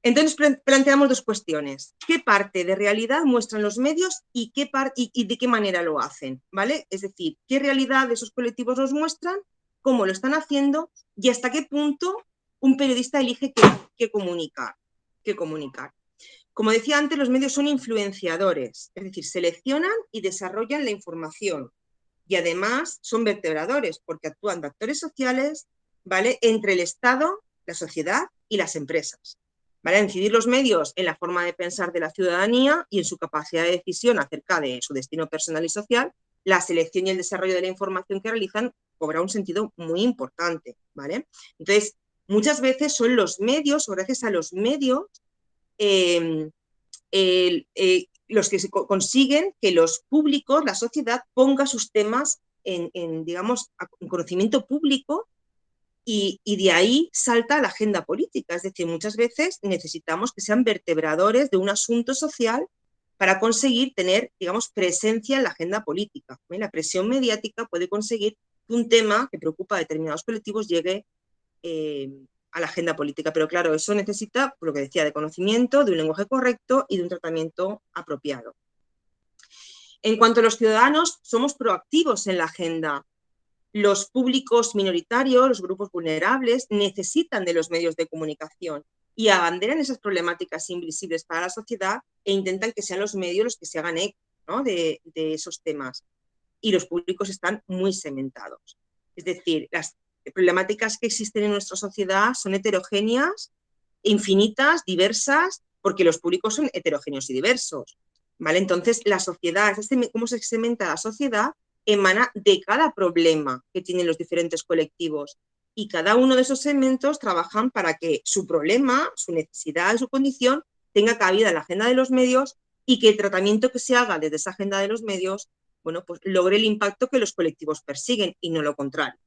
Entonces planteamos dos cuestiones. ¿Qué parte de realidad muestran los medios y de qué manera lo hacen? ¿Vale? Es decir, ¿qué realidad de esos colectivos nos muestran? ¿Cómo lo están haciendo? Y hasta qué punto un periodista elige qué comunicar. Como decía antes, los medios son influenciadores, es decir, seleccionan y desarrollan la información. Y además son vertebradores porque actúan de actores sociales, ¿vale? Entre el Estado, la sociedad y las empresas. ¿Vale? Incidir los medios en la forma de pensar de la ciudadanía y en su capacidad de decisión acerca de su destino personal y social, la selección y el desarrollo de la información que realizan cobra un sentido muy importante, ¿vale? Entonces, muchas veces son los medios, o gracias a los medios, los que consiguen que los públicos, la sociedad, ponga sus temas digamos, en conocimiento público. Y de ahí salta la agenda política, es decir, muchas veces necesitamos que sean vertebradores de un asunto social para conseguir tener, digamos, presencia en la agenda política. La presión mediática puede conseguir que un tema que preocupa a determinados colectivos llegue a la agenda política, pero claro, eso necesita, por lo que decía, de conocimiento, de un lenguaje correcto y de un tratamiento apropiado. En cuanto a los ciudadanos, somos proactivos en la agenda. Los públicos minoritarios, los grupos vulnerables, necesitan de los medios de comunicación y abanderan esas problemáticas invisibles para la sociedad e intentan que sean los medios los que se hagan eco, ¿no? de esos temas. Y los públicos están muy segmentados. Es decir, las problemáticas que existen en nuestra sociedad son heterogéneas, infinitas, diversas, porque los públicos son heterogéneos y diversos. ¿Vale? Entonces, la sociedad, cómo se segmenta la sociedad, emana de cada problema que tienen los diferentes colectivos y cada uno de esos segmentos trabajan para que su problema, su necesidad, su condición tenga cabida en la agenda de los medios y que el tratamiento que se haga desde esa agenda de los medios, bueno, pues logre el impacto que los colectivos persiguen y no lo contrario.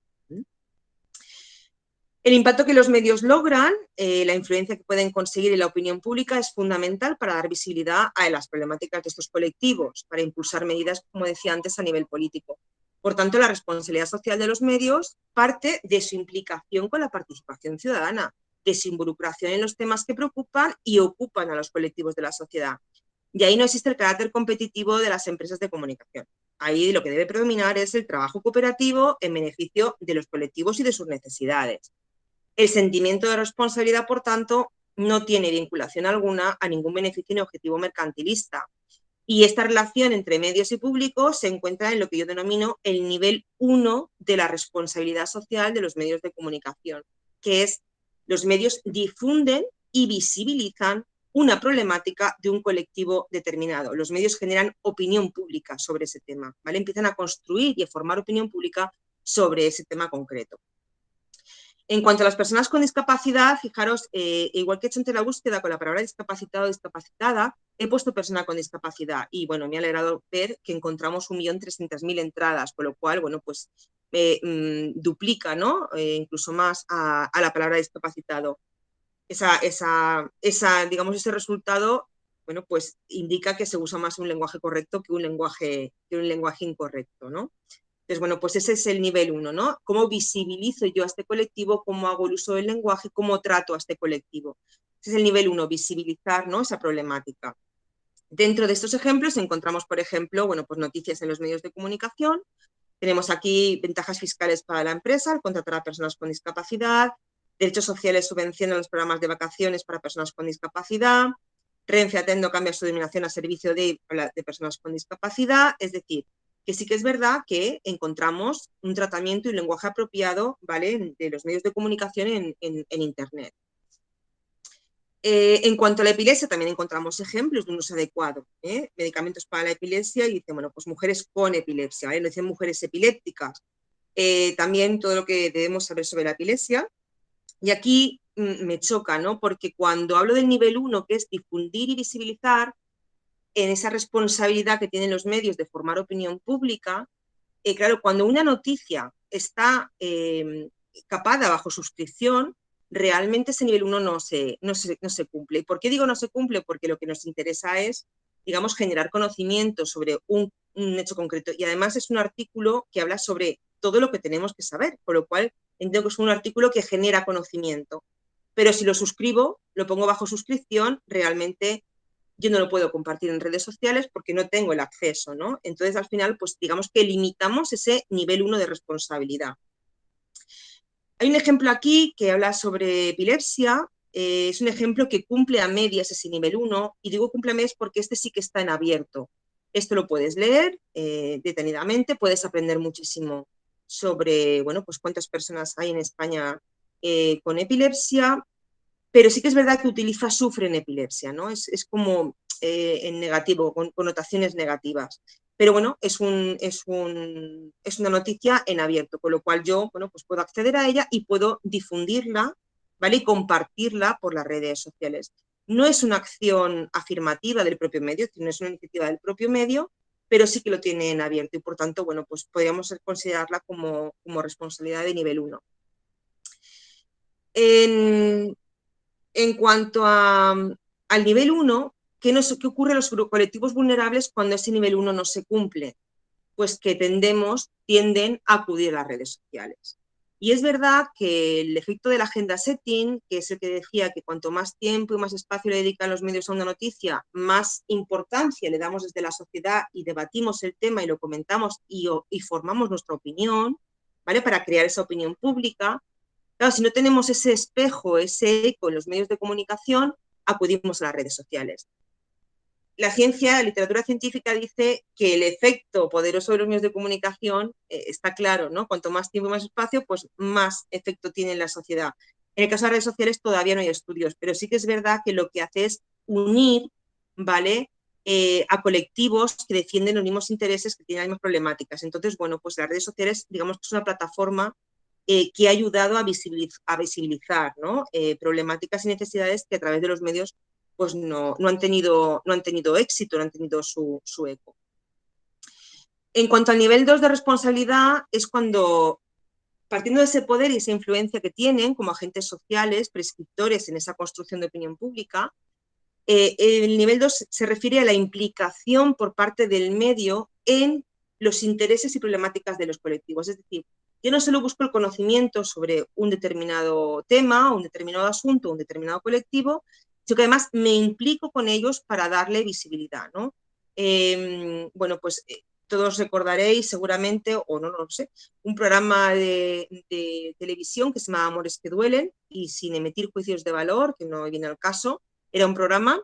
El impacto que los medios logran, la influencia que pueden conseguir en la opinión pública es fundamental para dar visibilidad a las problemáticas de estos colectivos, para impulsar medidas, como decía antes, a nivel político. Por tanto, la responsabilidad social de los medios parte de su implicación con la participación ciudadana, de su involucración en los temas que preocupan y ocupan a los colectivos de la sociedad. Y ahí no existe el carácter competitivo de las empresas de comunicación. Ahí lo que debe predominar es el trabajo cooperativo en beneficio de los colectivos y de sus necesidades. El sentimiento de responsabilidad, por tanto, no tiene vinculación alguna a ningún beneficio ni objetivo mercantilista. Y esta relación entre medios y públicos se encuentra en lo que yo denomino el nivel 1 de la responsabilidad social de los medios de comunicación, que es los medios difunden y visibilizan una problemática de un colectivo determinado. Los medios generan opinión pública sobre ese tema, ¿vale? Empiezan a construir y a formar opinión pública sobre ese tema concreto. En cuanto a las personas con discapacidad, fijaros, igual que he hecho ante la búsqueda con la palabra discapacitado o discapacitada, he puesto persona con discapacidad y, bueno, me ha alegrado ver que encontramos 1.300.000 entradas, con lo cual, bueno, pues duplica, ¿no? Incluso más a la palabra discapacitado. Digamos, ese resultado, bueno, pues indica que se usa más un lenguaje correcto que un lenguaje incorrecto, ¿no? Entonces, bueno, pues ese es el nivel 1, ¿no? ¿Cómo visibilizo yo a este colectivo? ¿Cómo hago el uso del lenguaje? ¿Cómo trato a este colectivo? Ese es el nivel 1, visibilizar, ¿no?, esa problemática. Dentro de estos ejemplos encontramos, por ejemplo, bueno, pues noticias en los medios de comunicación. Tenemos aquí ventajas fiscales para la empresa al contratar a personas con discapacidad, derechos sociales subvencionan los programas de vacaciones para personas con discapacidad, Renfe Atendo cambia su denominación a servicio de personas con discapacidad, es decir, que sí que es verdad que encontramos un tratamiento y un lenguaje apropiado, ¿vale?, de los medios de comunicación en Internet. En cuanto a la epilepsia, también encontramos ejemplos de un uso adecuado, medicamentos para la epilepsia, y dicen, bueno, pues mujeres con epilepsia, ¿vale? No dicen mujeres epilépticas. También todo lo que debemos saber sobre la epilepsia. Y aquí me choca, ¿no? Porque cuando hablo del nivel 1, que es difundir y visibilizar, en esa responsabilidad que tienen los medios de formar opinión pública, claro, cuando una noticia está capada bajo suscripción, realmente ese nivel 1 no se cumple. ¿Y por qué digo no se cumple? Porque lo que nos interesa es, digamos, generar conocimiento sobre un hecho concreto. Y además es un artículo que habla sobre todo lo que tenemos que saber, con lo cual entiendo que es un artículo que genera conocimiento. Pero si lo suscribo, lo pongo bajo suscripción, realmente yo no lo puedo compartir en redes sociales porque no tengo el acceso, ¿no? Entonces, al final, pues digamos que limitamos ese nivel 1 de responsabilidad. Hay un ejemplo aquí que habla sobre epilepsia, es un ejemplo que cumple a medias ese nivel 1, y digo cumple a medias porque este sí que está en abierto. Esto lo puedes leer detenidamente, puedes aprender muchísimo sobre, bueno, pues cuántas personas hay en España con epilepsia, pero sí que es verdad que utiliza sufren epilepsia, ¿no? Es como en negativo, con connotaciones negativas. Pero bueno, es una noticia en abierto, con lo cual yo, bueno, pues puedo acceder a ella y puedo difundirla, ¿vale?, y compartirla por las redes sociales. No es una acción afirmativa del propio medio, no es una iniciativa del propio medio, pero sí que lo tiene en abierto y, por tanto, bueno, pues podríamos considerarla como responsabilidad de nivel 1. En cuanto al nivel 1, ¿qué ocurre a los colectivos vulnerables cuando ese nivel 1 no se cumple? Pues que tienden a acudir a las redes sociales. Y es verdad que el efecto de la agenda setting, que es el que decía que cuanto más tiempo y más espacio le dedican los medios a una noticia, más importancia le damos desde la sociedad y debatimos el tema y lo comentamos y formamos nuestra opinión, ¿vale?, para crear esa opinión pública. Claro, si no tenemos ese espejo, ese eco en los medios de comunicación, acudimos a las redes sociales. La literatura científica dice que el efecto poderoso de los medios de comunicación está claro, ¿no? Cuanto más tiempo y más espacio, pues más efecto tiene en la sociedad. En el caso de las redes sociales todavía no hay estudios, pero sí que es verdad que lo que hace es unir, ¿vale?, a colectivos que defienden los mismos intereses, que tienen las mismas problemáticas. Entonces, bueno, pues las redes sociales, digamos que es una plataforma que ha ayudado a visibilizar, ¿no?, problemáticas y necesidades que a través de los medios pues no han tenido éxito, no han tenido su eco. En cuanto al nivel 2 de responsabilidad, es cuando, partiendo de ese poder y esa influencia que tienen como agentes sociales, prescriptores en esa construcción de opinión pública, el nivel 2 se refiere a la implicación por parte del medio en los intereses y problemáticas de los colectivos. Es decir, yo no solo busco el conocimiento sobre un determinado tema, un determinado asunto, un determinado colectivo, sino que además me implico con ellos para darle visibilidad, ¿no? Bueno, pues todos recordaréis seguramente, o no lo sé, un programa de televisión que se llama Amores que duelen, y sin emitir juicios de valor, que no viene al caso, era un programa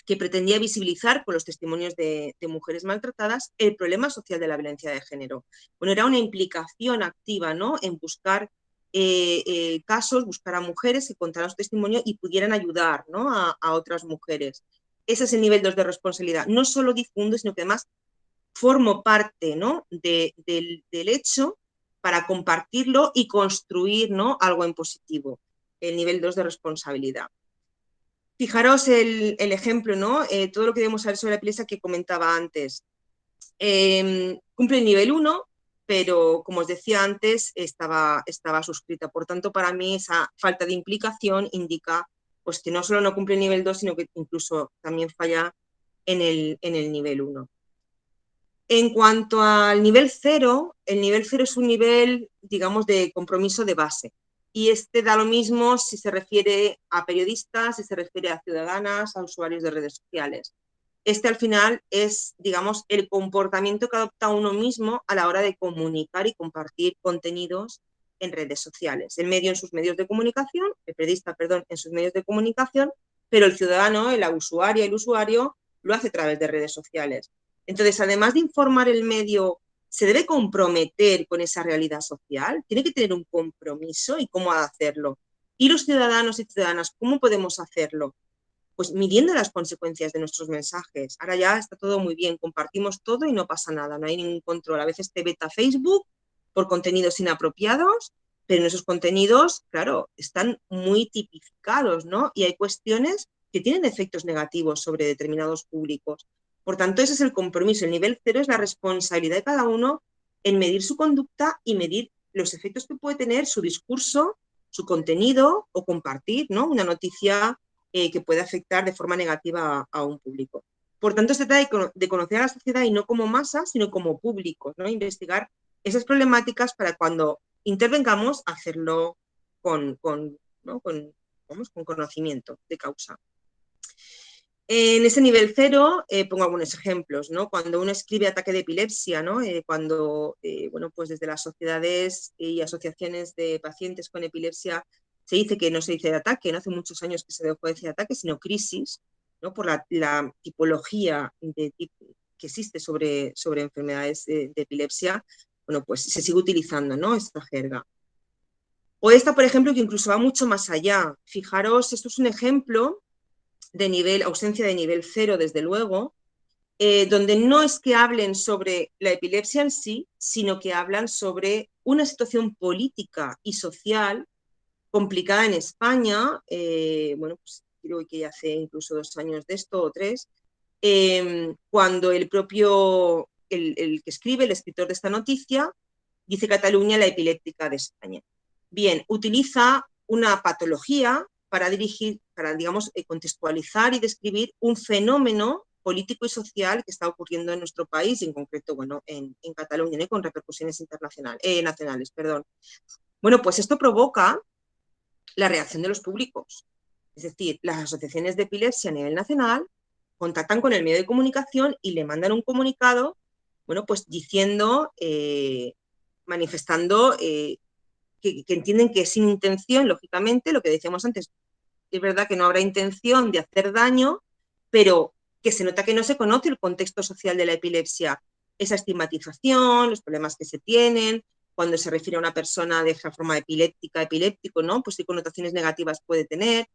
que pretendía visibilizar con los testimonios de mujeres maltratadas el problema social de la violencia de género. Bueno, era una implicación activa, ¿no?, en buscar casos, buscar a mujeres que contaran su testimonio y pudieran ayudar, ¿no?, a otras mujeres. Ese es el nivel 2 de responsabilidad. No solo difundo, sino que además formo parte, ¿no?, del hecho para compartirlo y construir, ¿no?, algo en positivo. El nivel 2 de responsabilidad. Fijaros el ejemplo, ¿no?, todo lo que debemos saber sobre la epilepsia que comentaba antes. Cumple el nivel 1, pero como os decía antes, estaba suscrita. Por tanto, para mí esa falta de implicación indica pues, que no solo no cumple el nivel 2, sino que incluso también falla en el nivel 1. En cuanto al nivel 0, el nivel 0 es un nivel, digamos, de compromiso de base. Y este da lo mismo si se refiere a periodistas, si se refiere a ciudadanas, a usuarios de redes sociales. Este al final es, digamos, el comportamiento que adopta uno mismo a la hora de comunicar y compartir contenidos en redes sociales. El medio en sus medios de comunicación, el periodista, perdón, en sus medios de comunicación, pero el ciudadano, la usuaria, el usuario, lo hace a través de redes sociales. Entonces, además de informar el medio, se debe comprometer con esa realidad social, tiene que tener un compromiso y cómo hacerlo. Y los ciudadanos y ciudadanas, ¿cómo podemos hacerlo? Pues midiendo las consecuencias de nuestros mensajes. Ahora ya está todo muy bien, compartimos todo y no pasa nada, no hay ningún control. A veces te veta Facebook por contenidos inapropiados, pero en esos contenidos, claro, están muy tipificados, ¿no? Y hay cuestiones que tienen efectos negativos sobre determinados públicos. Por tanto, ese es el compromiso. El nivel 0 es la responsabilidad de cada uno en medir su conducta y medir los efectos que puede tener su discurso, su contenido o compartir, ¿no?, una noticia que puede afectar de forma negativa a un público. Por tanto, se trata de conocer a la sociedad y no como masa, sino como público, ¿no?, investigar esas problemáticas para cuando intervengamos hacerlo con conocimiento de causa. En ese nivel 0 pongo algunos ejemplos, ¿no? Cuando uno escribe ataque de epilepsia, ¿no? Cuando, bueno, pues desde las sociedades y asociaciones de pacientes con epilepsia se dice que no se dice de ataque, no hace muchos años que se dejó de decir ataque, sino crisis, ¿no?, por la tipología que existe sobre enfermedades de epilepsia. Bueno, pues se sigue utilizando, ¿no?, esta jerga. O esta, por ejemplo, que incluso va mucho más allá. Fijaros, esto es un ejemplo de ausencia de nivel 0, desde luego, donde no es que hablen sobre la epilepsia en sí, sino que hablan sobre una situación política y social complicada en España, bueno, pues creo que ya hace incluso 2 años de esto, o 3, cuando el propio, el que escribe, el escritor de esta noticia, dice Cataluña la epiléptica de España. Bien, utiliza una patología para digamos, contextualizar y describir un fenómeno político y social que está ocurriendo en nuestro país, en concreto, bueno, en Cataluña, ¿no?, con repercusiones nacionales, perdón. Bueno, pues esto provoca la reacción de los públicos. Es decir, las asociaciones de epilepsia a nivel nacional contactan con el medio de comunicación y le mandan un comunicado, bueno, pues diciendo, manifestando que entienden que sin intención, lógicamente, lo que decíamos antes, es verdad que no habrá intención de hacer daño, pero que se nota que no se conoce el contexto social de la epilepsia, esa estigmatización, los problemas que se tienen, cuando se refiere a una persona de esa forma epiléptica, epiléptico, ¿no?, pues qué connotaciones negativas puede tener,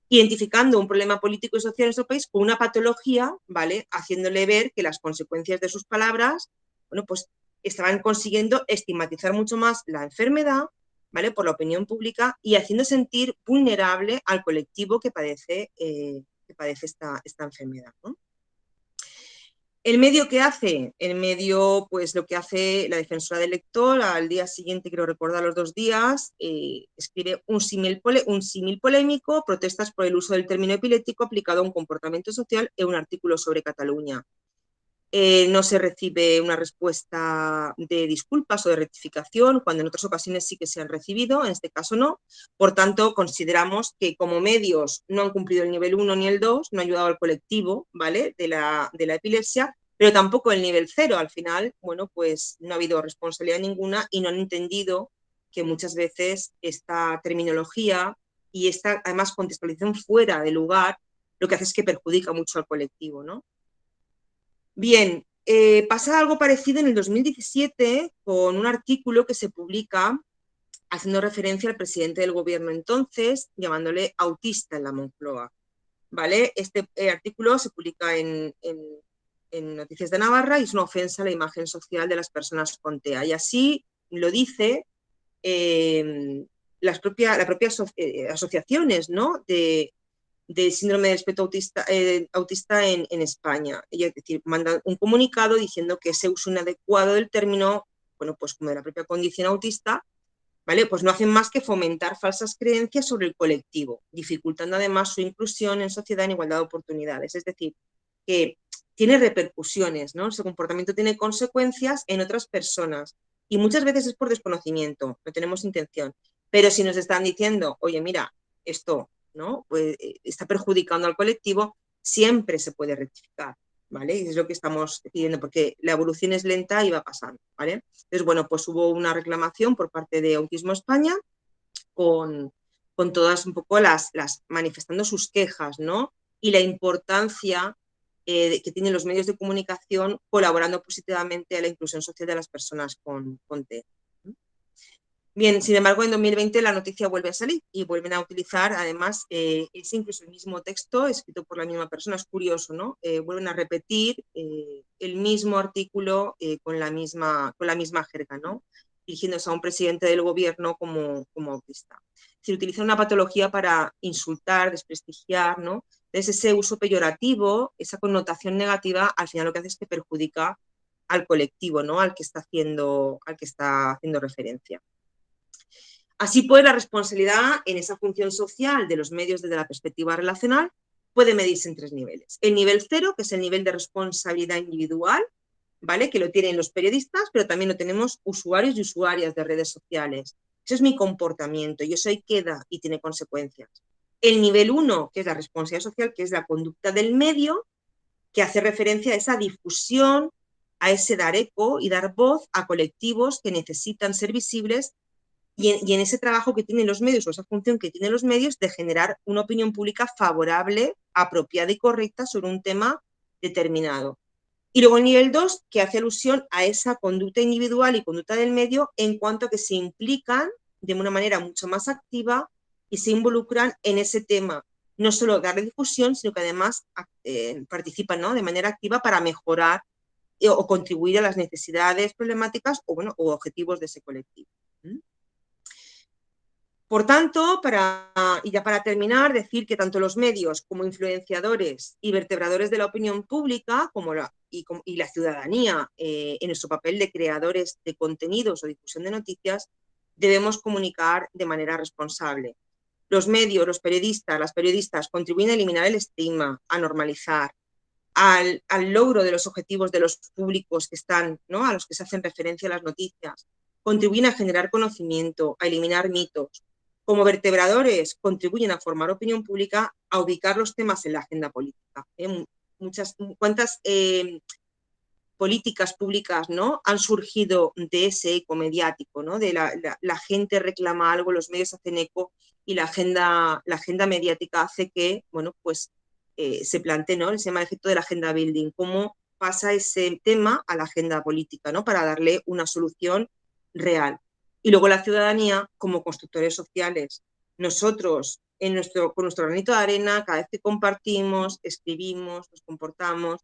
identificando un problema político y social en nuestro país con una patología, ¿vale?, haciéndole ver que las consecuencias de sus palabras, bueno, pues estaban consiguiendo estigmatizar mucho más la enfermedad, ¿vale?, por la opinión pública, y haciendo sentir vulnerable al colectivo que padece esta enfermedad, ¿no? ¿El medio qué hace? El medio, pues lo que hace la defensora del lector, al día siguiente, creo recordar, los 2 días, escribe un símil polémico, protestas por el uso del término epiléptico aplicado a un comportamiento social en un artículo sobre Cataluña. No se recibe una respuesta de disculpas o de rectificación, cuando en otras ocasiones sí que se han recibido, en este caso no. Por tanto, consideramos que como medios no han cumplido el nivel 1 ni el 2, no ha ayudado al colectivo, ¿vale?, de la epilepsia, pero tampoco el nivel 0. Al final, bueno, pues no ha habido responsabilidad ninguna y no han entendido que muchas veces esta terminología y esta, además, contextualización fuera de lugar, lo que hace es que perjudica mucho al colectivo, ¿no? Bien, pasa algo parecido en el 2017 con un artículo que se publica haciendo referencia al presidente del gobierno entonces, llamándole autista en la Moncloa. ¿Vale? Este artículo se publica en Noticias de Navarra y es una ofensa a la imagen social de las personas con TEA. Y así lo dice las propias asociaciones, ¿no? de síndrome de espectro autista en España. Y es decir, mandan un comunicado diciendo que ese uso inadecuado del término, bueno, pues como de la propia condición autista, ¿vale? Pues no hacen más que fomentar falsas creencias sobre el colectivo, dificultando además su inclusión en sociedad en igualdad de oportunidades. Es decir, que tiene repercusiones, ¿no? Ese comportamiento tiene consecuencias en otras personas y muchas veces es por desconocimiento, no tenemos intención. Pero si nos están diciendo, oye, mira, esto, ¿no? Pues está perjudicando al colectivo, siempre se puede rectificar, ¿vale? Y es lo que estamos pidiendo, porque la evolución es lenta y va pasando, ¿vale? Entonces, bueno, pues hubo una reclamación por parte de Autismo España con todas un poco las manifestando sus quejas, ¿no? Y la importancia que tienen los medios de comunicación colaborando positivamente a la inclusión social de las personas con TEA. Bien, sin embargo, en 2020 la noticia vuelve a salir y vuelven a utilizar, además, es incluso el mismo texto escrito por la misma persona. Es curioso, ¿no? Vuelven a repetir el mismo artículo con la misma jerga, ¿no? Dirigiéndose a un presidente del gobierno como autista. Es decir, utilizan una patología para insultar, desprestigiar, ¿no? Entonces, ese uso peyorativo, esa connotación negativa, al final lo que hace es que perjudica al colectivo, ¿no? Al que está haciendo referencia. Así pues, la responsabilidad en esa función social de los medios desde la perspectiva relacional puede medirse en 3 niveles. El nivel 0, que es el nivel de responsabilidad individual, ¿vale? Que lo tienen los periodistas, pero también lo tenemos usuarios y usuarias de redes sociales. Ese es mi comportamiento, yo soy queda y tiene consecuencias. El nivel 1, que es la responsabilidad social, que es la conducta del medio, que hace referencia a esa difusión, a ese dar eco y dar voz a colectivos que necesitan ser visibles y en ese trabajo que tienen los medios o esa función que tienen los medios de generar una opinión pública favorable, apropiada y correcta sobre un tema determinado. Y luego el nivel 2, que hace alusión a esa conducta individual y conducta del medio en cuanto a que se implican de una manera mucho más activa y se involucran en ese tema. No solo darle difusión, sino que además participan, ¿no? De manera activa para mejorar o contribuir a las necesidades problemáticas o objetivos de ese colectivo. Por tanto, ya para terminar, decir que tanto los medios como influenciadores y vertebradores de la opinión pública y la ciudadanía en nuestro papel de creadores de contenidos o difusión de noticias debemos comunicar de manera responsable. Los medios, los periodistas, las periodistas contribuyen a eliminar el estigma, a normalizar, al logro de los objetivos de los públicos que están, ¿no? A los que se hacen referencia las noticias, contribuyen a generar conocimiento, a eliminar mitos. Como vertebradores, contribuyen a formar opinión pública, a ubicar los temas en la agenda política. ¿Cuántas políticas públicas, ¿no? Han surgido de ese eco mediático, ¿no? De la gente reclama algo, los medios hacen eco y la agenda mediática hace que, bueno, pues se plantee, ¿no? Se llama el efecto de la agenda building, cómo pasa ese tema a la agenda política, ¿no? Para darle una solución real. Y luego la ciudadanía, como constructores sociales, nosotros con nuestro granito de arena, cada vez que compartimos, escribimos, nos comportamos,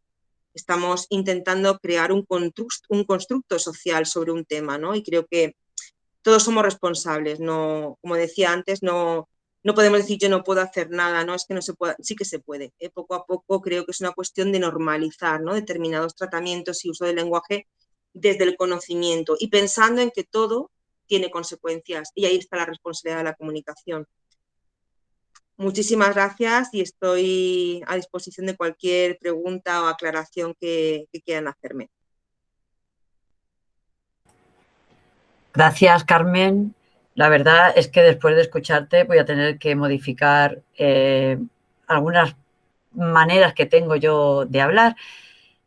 estamos intentando crear un constructo social sobre un tema, ¿no? Y creo que todos somos responsables, no, como decía antes, no podemos decir yo no puedo hacer nada, no es que no se pueda, sí que se puede. Poco a poco creo que es una cuestión de normalizar, ¿no? Determinados tratamientos y uso del lenguaje desde el conocimiento y pensando en que todo tiene consecuencias y ahí está la responsabilidad de la comunicación. Muchísimas gracias y estoy a disposición de cualquier pregunta o aclaración que quieran hacerme. Gracias, Carmen. La verdad es que después de escucharte voy a tener que modificar algunas maneras que tengo yo de hablar.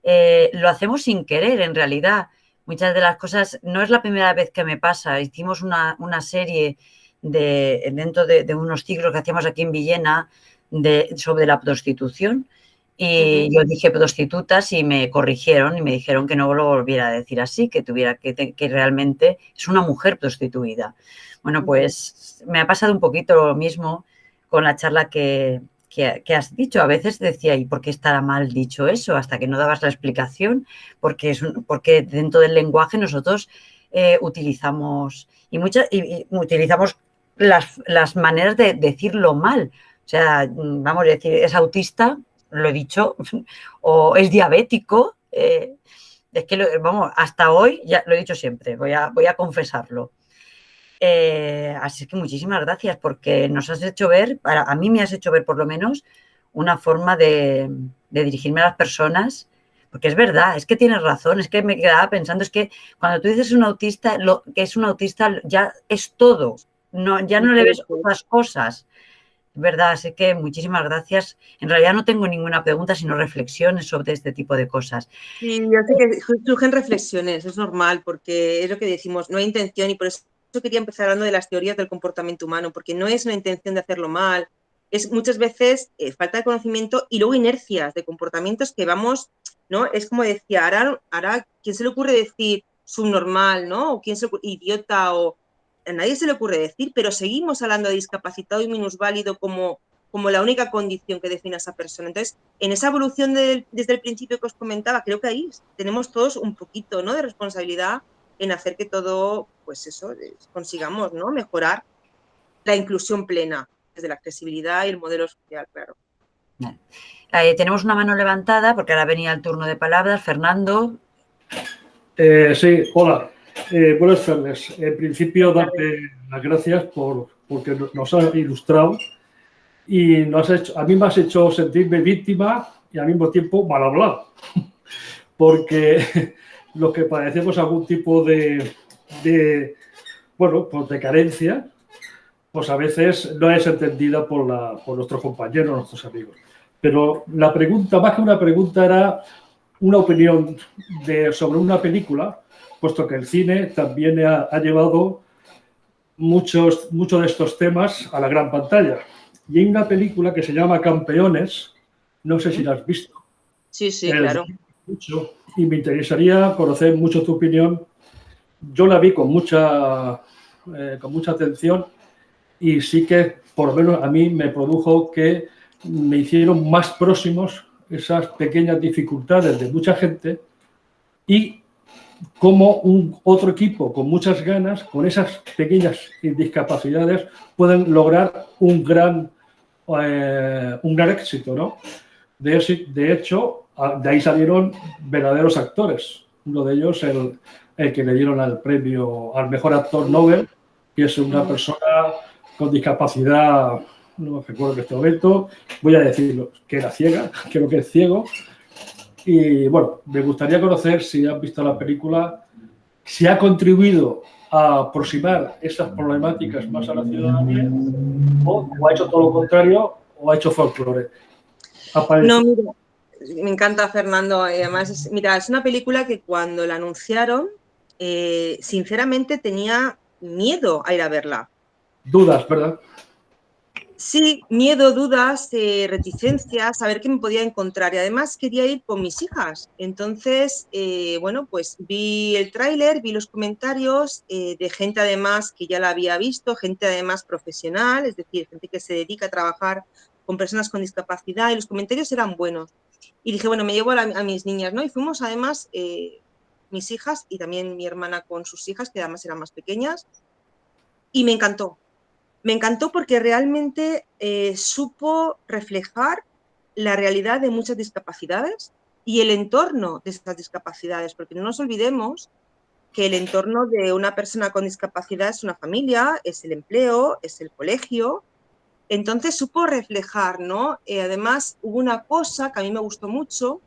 Lo hacemos sin querer, en realidad. Muchas de las cosas, no es la primera vez que me pasa. Hicimos una serie dentro de unos ciclos que hacíamos aquí en Villena sobre la prostitución Y yo dije prostitutas y me corrigieron y me dijeron que no lo volviera a decir así, que tuviera que realmente es una mujer prostituida. Bueno, pues me ha pasado un poquito lo mismo con la charla que has dicho. A veces decía, ¿y por qué estará mal dicho eso? Hasta que no dabas la explicación, porque dentro del lenguaje nosotros utilizamos y utilizamos las maneras de decirlo mal. O sea, vamos a decir, es autista, lo he dicho, o es diabético. Es que, vamos, hasta hoy, ya lo he dicho siempre, voy a confesarlo. Así que muchísimas gracias porque nos has hecho ver, a mí me has hecho ver por lo menos una forma de dirigirme a las personas, porque es verdad, es que tienes razón, es que me quedaba pensando, es que cuando tú dices un autista, lo que es un autista ya es todo, no, ya no le ves otras cosas. Es verdad, así que muchísimas gracias. En realidad no tengo ninguna pregunta, sino reflexiones sobre este tipo de cosas. Sí, yo sé que surgen reflexiones, es normal, porque es lo que decimos, no hay intención, y por eso quería empezar hablando de las teorías del comportamiento humano, porque no es una intención de hacerlo mal, es muchas veces falta de conocimiento y luego inercias de comportamientos que vamos, ¿no? Es como decía, ahora ¿quién se le ocurre decir subnormal, ¿no? O quién se le ocurre, idiota, o a nadie se le ocurre decir, pero seguimos hablando de discapacitado y minusválido como la única condición que define a esa persona. Entonces, en esa evolución desde el principio que os comentaba, creo que ahí tenemos todos un poquito, ¿no?, de responsabilidad en hacer que todo, pues eso, consigamos, ¿no?, mejorar la inclusión plena desde la accesibilidad y el modelo social, claro. Tenemos una mano levantada porque ahora venía el turno de palabras. Fernando. Sí, hola. Buenas tardes. En principio, darte las gracias porque nos has ilustrado y a mí me has hecho sentirme víctima y al mismo tiempo mal hablado. Porque los que padecemos algún tipo bueno, pues de carencia, pues a veces no es entendida por nuestros compañeros, nuestros amigos. Pero la pregunta, más que una pregunta, era una opinión sobre una película, puesto que el cine también ha llevado muchos de estos temas a la gran pantalla. Y hay una película que se llama Campeones, no sé si la has visto. Sí, claro. Y me interesaría conocer mucho tu opinión. Yo la vi con mucha atención y sí que, por lo menos a mí, me produjo que me hicieron más próximos esas pequeñas dificultades de mucha gente y cómo otro equipo con muchas ganas, con esas pequeñas discapacidades, pueden lograr un gran éxito, ¿no? De hecho, de ahí salieron verdaderos actores. Uno de ellos, el que le dieron el premio al mejor actor Nobel, que es una persona con discapacidad, no recuerdo en este momento, voy a decirlo, que era ciega, creo que es ciego. Y bueno, me gustaría conocer, si has visto la película, si ha contribuido a aproximar esas problemáticas más a la ciudadanía o ha hecho todo lo contrario o ha hecho folclore. No, mira, me encanta, Fernando. Además, mira, es una película que cuando la anunciaron, sinceramente tenía miedo a ir a verla. Dudas, ¿verdad? Sí, miedo, dudas, reticencias, saber qué me podía encontrar. Y además quería ir con mis hijas. Entonces, bueno, pues vi el tráiler, vi los comentarios de gente además que ya la había visto, gente además profesional, es decir, gente que se dedica a trabajar con personas con discapacidad, y los comentarios eran buenos. Y dije, bueno, me llevo a mis niñas, ¿no? Y fuimos además mis hijas y también mi hermana con sus hijas, que además eran más pequeñas, y me encantó. Me encantó porque realmente supo reflejar la realidad de muchas discapacidades y el entorno de esas discapacidades, porque no nos olvidemos que el entorno de una persona con discapacidad es una familia, es el empleo, es el colegio. Entonces supo reflejar, ¿no? Además, hubo una cosa que a mí me gustó mucho,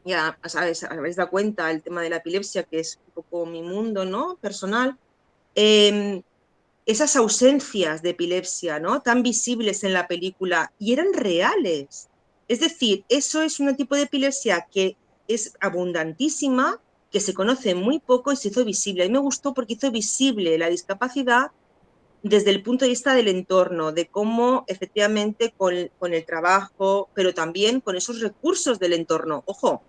ya habéis dado cuenta, el tema de la epilepsia, que es un poco mi mundo, ¿no?, personal. Esas ausencias de epilepsia, ¿no?, tan visibles en la película, y eran reales. Es decir, eso es un tipo de epilepsia que es abundantísima, que se conoce muy poco y se hizo visible. A mí me gustó porque hizo visible la discapacidad desde el punto de vista del entorno, de cómo efectivamente con el trabajo, pero también con esos recursos del entorno. Ojo,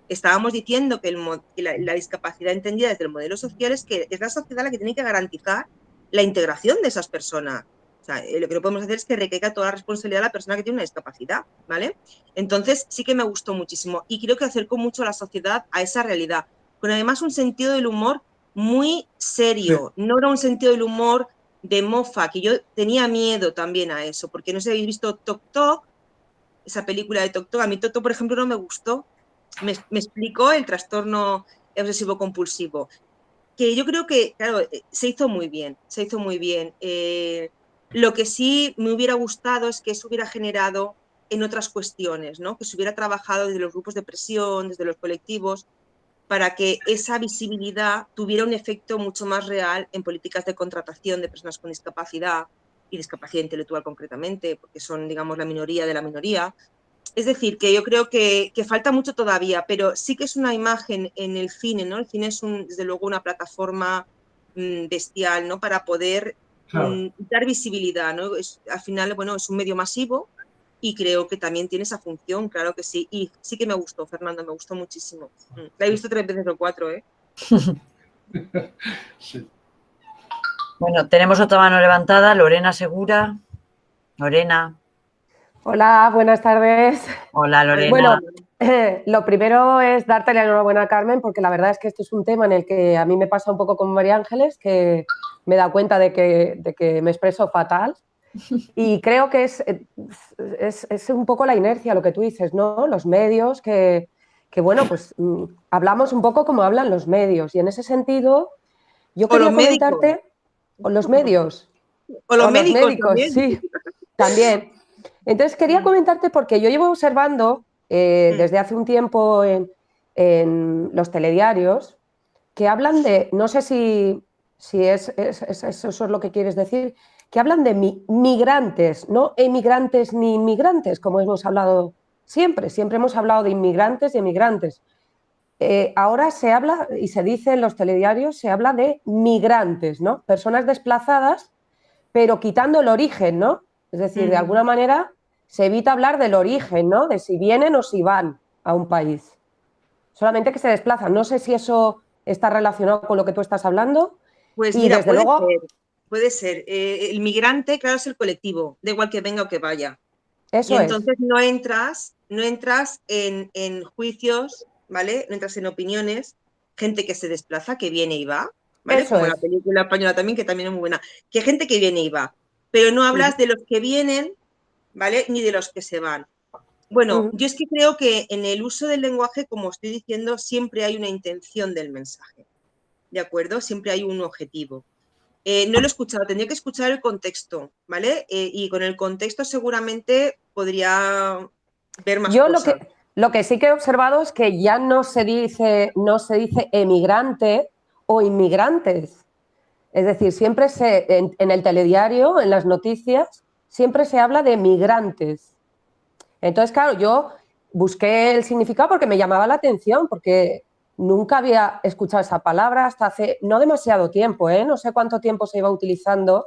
estábamos diciendo que la discapacidad entendida desde el modelo social es que es la sociedad la que tiene que garantizar la integración de esas personas. O sea, lo que no podemos hacer es que recaiga toda la responsabilidad de la persona que tiene una discapacidad, ¿vale? Entonces sí que me gustó muchísimo y creo que acercó mucho a la sociedad a esa realidad, con además un sentido del humor muy serio. Sí. No era un sentido del humor de mofa, que yo tenía miedo también a eso, porque no sé si habéis visto Tok Tok, esa película de Tok Tok. A mí Tok Tok, por ejemplo, no me gustó. Me explicó el trastorno obsesivo compulsivo, que yo creo que, claro, se hizo muy bien, se hizo muy bien. Lo que sí me hubiera gustado es que eso hubiera generado en otras cuestiones, ¿no? Que se hubiera trabajado desde los grupos de presión, desde los colectivos, para que esa visibilidad tuviera un efecto mucho más real en políticas de contratación de personas con discapacidad y discapacidad intelectual concretamente, porque son, digamos, la minoría de la minoría. Es decir, que yo creo que falta mucho todavía, pero sí que es una imagen en el cine, ¿no? El cine es, desde luego, una plataforma bestial, ¿no? Para poder dar visibilidad, ¿no? Al final, bueno, es un medio masivo y creo que también tiene esa función, claro que sí. Y sí que me gustó, Fernando, me gustó muchísimo. La he visto 3 veces o 4, ¿eh? Sí. Bueno, tenemos otra mano levantada, Lorena Segura. Lorena. Hola, buenas tardes. Hola, Lorena. Bueno, lo primero es darte la enhorabuena, Carmen, porque la verdad es que este es un tema en el que a mí me pasa un poco como María Ángeles, que me he dado cuenta de que me expreso fatal. Y creo que es un poco la inercia lo que tú dices, ¿no? Los medios que bueno, pues hablamos un poco como hablan los medios. Y en ese sentido, yo quería comentarte... O los medios. O los médicos también. Sí, también. Entonces quería comentarte porque yo llevo observando desde hace un tiempo en los telediarios que hablan de, no sé si eso es lo que quieres decir, que hablan de migrantes, no emigrantes ni inmigrantes, como hemos hablado siempre hemos hablado de inmigrantes y emigrantes. Ahora se habla y se dice en los telediarios, se habla de migrantes, ¿no? Personas desplazadas, pero quitando el origen, ¿no? Es decir, de alguna manera se evita hablar del origen, ¿no? De si vienen o si van a un país. Solamente que se desplazan. No sé si eso está relacionado con lo que tú estás hablando. Pues mira, desde luego... Puede ser. El migrante, claro, es el colectivo, da igual que venga o que vaya. Eso y entonces no entras en juicios, ¿vale? No entras en opiniones, gente que se desplaza, que viene y va, ¿vale? Eso como la película española también, que también es muy buena. Que gente que viene y va, pero no hablas de los que vienen, ¿vale? Ni de los que se van. Bueno, yo es que creo que en el uso del lenguaje, como estoy diciendo, siempre hay una intención del mensaje, ¿de acuerdo? Siempre hay un objetivo. No lo he escuchado, tendría que escuchar el contexto, ¿vale? Y con el contexto seguramente podría ver más cosas. Lo que sí que he observado es que ya no se dice emigrante o inmigrantes. Es decir, siempre en el telediario, en las noticias, siempre se habla de migrantes. Entonces, claro, yo busqué el significado porque me llamaba la atención, porque nunca había escuchado esa palabra hasta hace no demasiado tiempo, ¿eh? No sé cuánto tiempo se iba utilizando,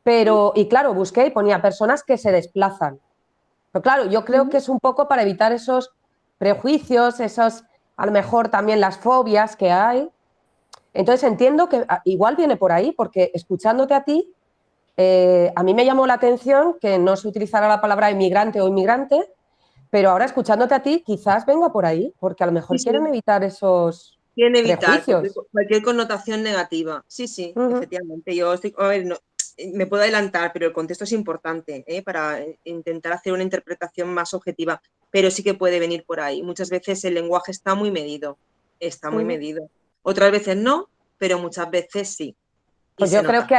pero, y claro, busqué y ponía personas que se desplazan. Pero claro, yo creo que es un poco para evitar esos prejuicios, a lo mejor también las fobias que hay. Entonces entiendo que igual viene por ahí, porque escuchándote a ti, a mí me llamó la atención que no se utilizara la palabra inmigrante o inmigrante, pero ahora escuchándote a ti quizás venga por ahí, porque a lo mejor quieren evitar esos prejuicios. Cualquier connotación negativa. Sí, efectivamente. Yo estoy, a ver, no, me puedo adelantar, pero el contexto es importante para intentar hacer una interpretación más objetiva, pero sí que puede venir por ahí. Muchas veces el lenguaje está muy medido, medido. Otras veces no, pero muchas veces sí. Pues yo creo que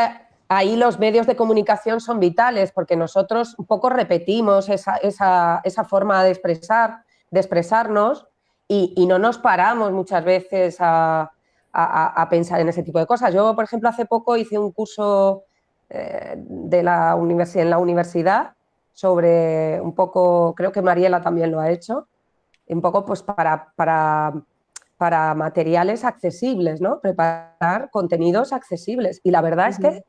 ahí los medios de comunicación son vitales, porque nosotros un poco repetimos esa forma de expresarnos y no nos paramos muchas veces a pensar en ese tipo de cosas. Yo, por ejemplo, hace poco hice un curso en la universidad sobre un poco, creo que Mariela también lo ha hecho, un poco pues para materiales accesibles, ¿no? Preparar contenidos accesibles. Y la verdad es que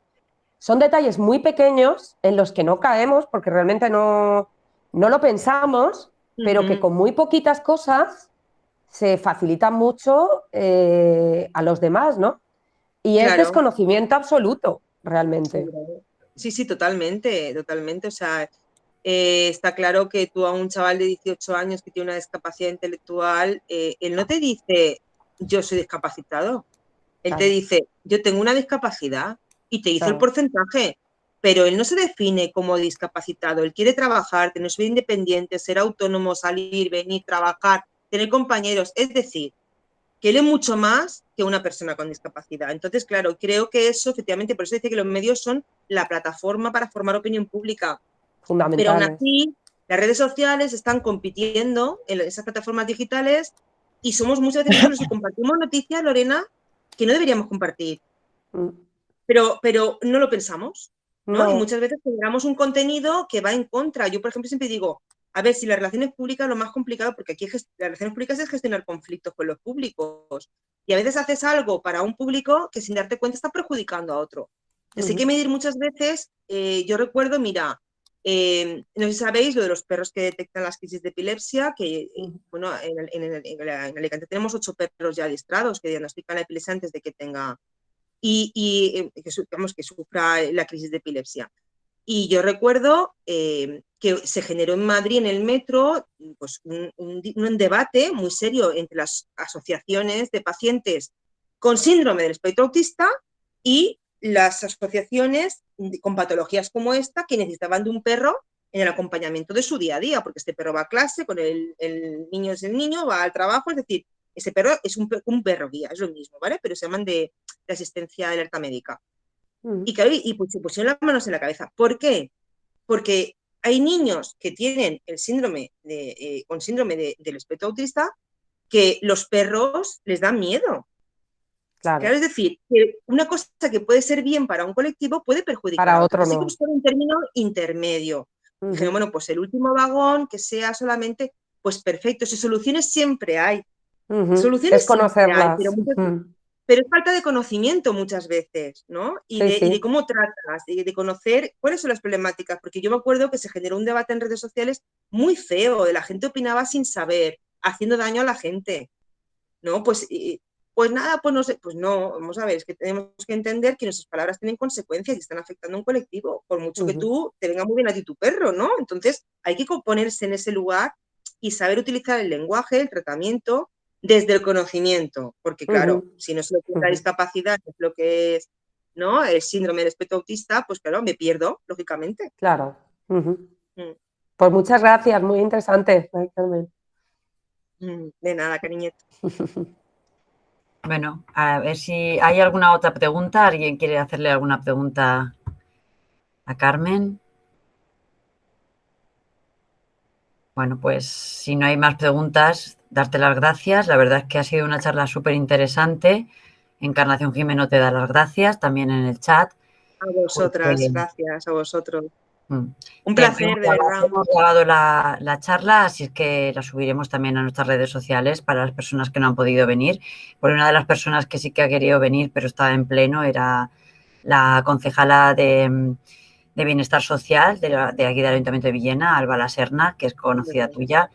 son detalles muy pequeños en los que no caemos porque realmente no lo pensamos, pero que con muy poquitas cosas se facilita mucho a los demás, ¿no? Y es Claro. desconocimiento absoluto, realmente. Sí, sí, totalmente, totalmente. O sea, está claro que tú a un chaval de 18 años que tiene una discapacidad intelectual, él no te dice, yo soy discapacitado. Él te Claro. dice, yo tengo una discapacidad y te dice el Claro. porcentaje, pero él no se define como discapacitado. Él quiere trabajar, tener su vida independiente, ser autónomo, salir, venir, trabajar, tener compañeros. Es decir, que él es mucho más que una persona con discapacidad. Entonces, claro, creo que eso, efectivamente, por eso dice que los medios son la plataforma para formar opinión pública. Pero aún Fundamentales. así, las redes sociales están compitiendo en esas plataformas digitales y somos muchas veces los que compartimos noticias, Lorena, que no deberíamos compartir. Pero no lo pensamos, ¿no? No. Y muchas veces generamos un contenido que va en contra. Yo, por ejemplo, siempre digo, a ver, si las relaciones públicas lo más complicado, porque aquí las relaciones públicas es gestionar conflictos con los públicos. Y a veces haces algo para un público que sin darte cuenta está perjudicando a otro. Entonces hay que medir muchas veces. Yo recuerdo, mira, no sé si sabéis lo de los perros que detectan las crisis de epilepsia, que bueno, en Alicante tenemos 8 perros ya adiestrados que diagnostican la epilepsia antes de que tenga que sufra la crisis de epilepsia. Y yo recuerdo que se generó en Madrid, en el metro, pues un debate muy serio entre las asociaciones de pacientes con síndrome del espectro autista y las asociaciones con patologías como esta que necesitaban de un perro en el acompañamiento de su día a día, porque este perro va a clase, con el niño es el niño, va al trabajo, es decir, ese perro es un perro guía, es lo mismo, ¿vale? Pero se llaman de asistencia de alerta médica. Y claro, y pues se pusieron las manos en la cabeza. ¿Por qué? Porque hay niños que tienen el síndrome con síndrome del espectro autista que los perros les dan miedo. Claro. Claro, es decir, que una cosa que puede ser bien para un colectivo puede perjudicar Para a otro. otro Así que no. buscar un término intermedio. Dijeron, bueno, pues el último vagón que sea solamente, pues perfecto, si soluciones siempre hay. Es Soluciones siempre hay, conocerlas. pero es falta de conocimiento muchas veces, ¿no? Y de cómo tratas, de conocer cuáles son las problemáticas, porque yo me acuerdo que se generó un debate en redes sociales muy feo, de la gente opinaba sin saber, haciendo daño a la gente, ¿no? Pues nada, pues no sé, pues no, vamos a ver, es que tenemos que entender que nuestras palabras tienen consecuencias y están afectando a un colectivo, por mucho que tú te venga muy bien a ti tu perro, ¿no? Entonces hay que ponerse en ese lugar y saber utilizar el lenguaje, el tratamiento, desde el conocimiento, porque claro, si no sé lo que es la discapacidad, es lo que es, ¿no? El síndrome del espectro autista, pues claro, me pierdo, lógicamente. Claro. Pues muchas gracias, muy interesante, Carmen. De nada, cariñete. Bueno, a ver si hay alguna otra pregunta. ¿Alguien quiere hacerle alguna pregunta a Carmen? Bueno, pues si no hay más preguntas, darte las gracias. La verdad es que ha sido una charla súper interesante. Encarnación Jimeno te da las gracias también en el chat. A vosotras, gracias, a vosotros. Un placer, de verdad. Hemos grabado la charla, así es que la subiremos también a nuestras redes sociales para las personas que no han podido venir. Porque una de las personas que sí que ha querido venir, pero estaba en pleno, era la concejala de Bienestar Social de aquí del Ayuntamiento de Villena, Alba La Serna, que es conocida tuya,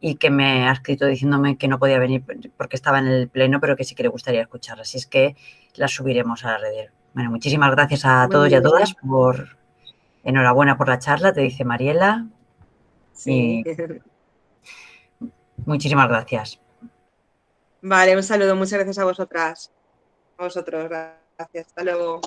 y que me ha escrito diciéndome que no podía venir porque estaba en el pleno, pero que sí que le gustaría escuchar. Así es que la subiremos a la red. Bueno, muchísimas gracias a todos y a todas por... Enhorabuena por la charla, te dice Mariela. Sí. Y muchísimas gracias. Vale, un saludo, muchas gracias a vosotras. A vosotros, gracias. Hasta luego.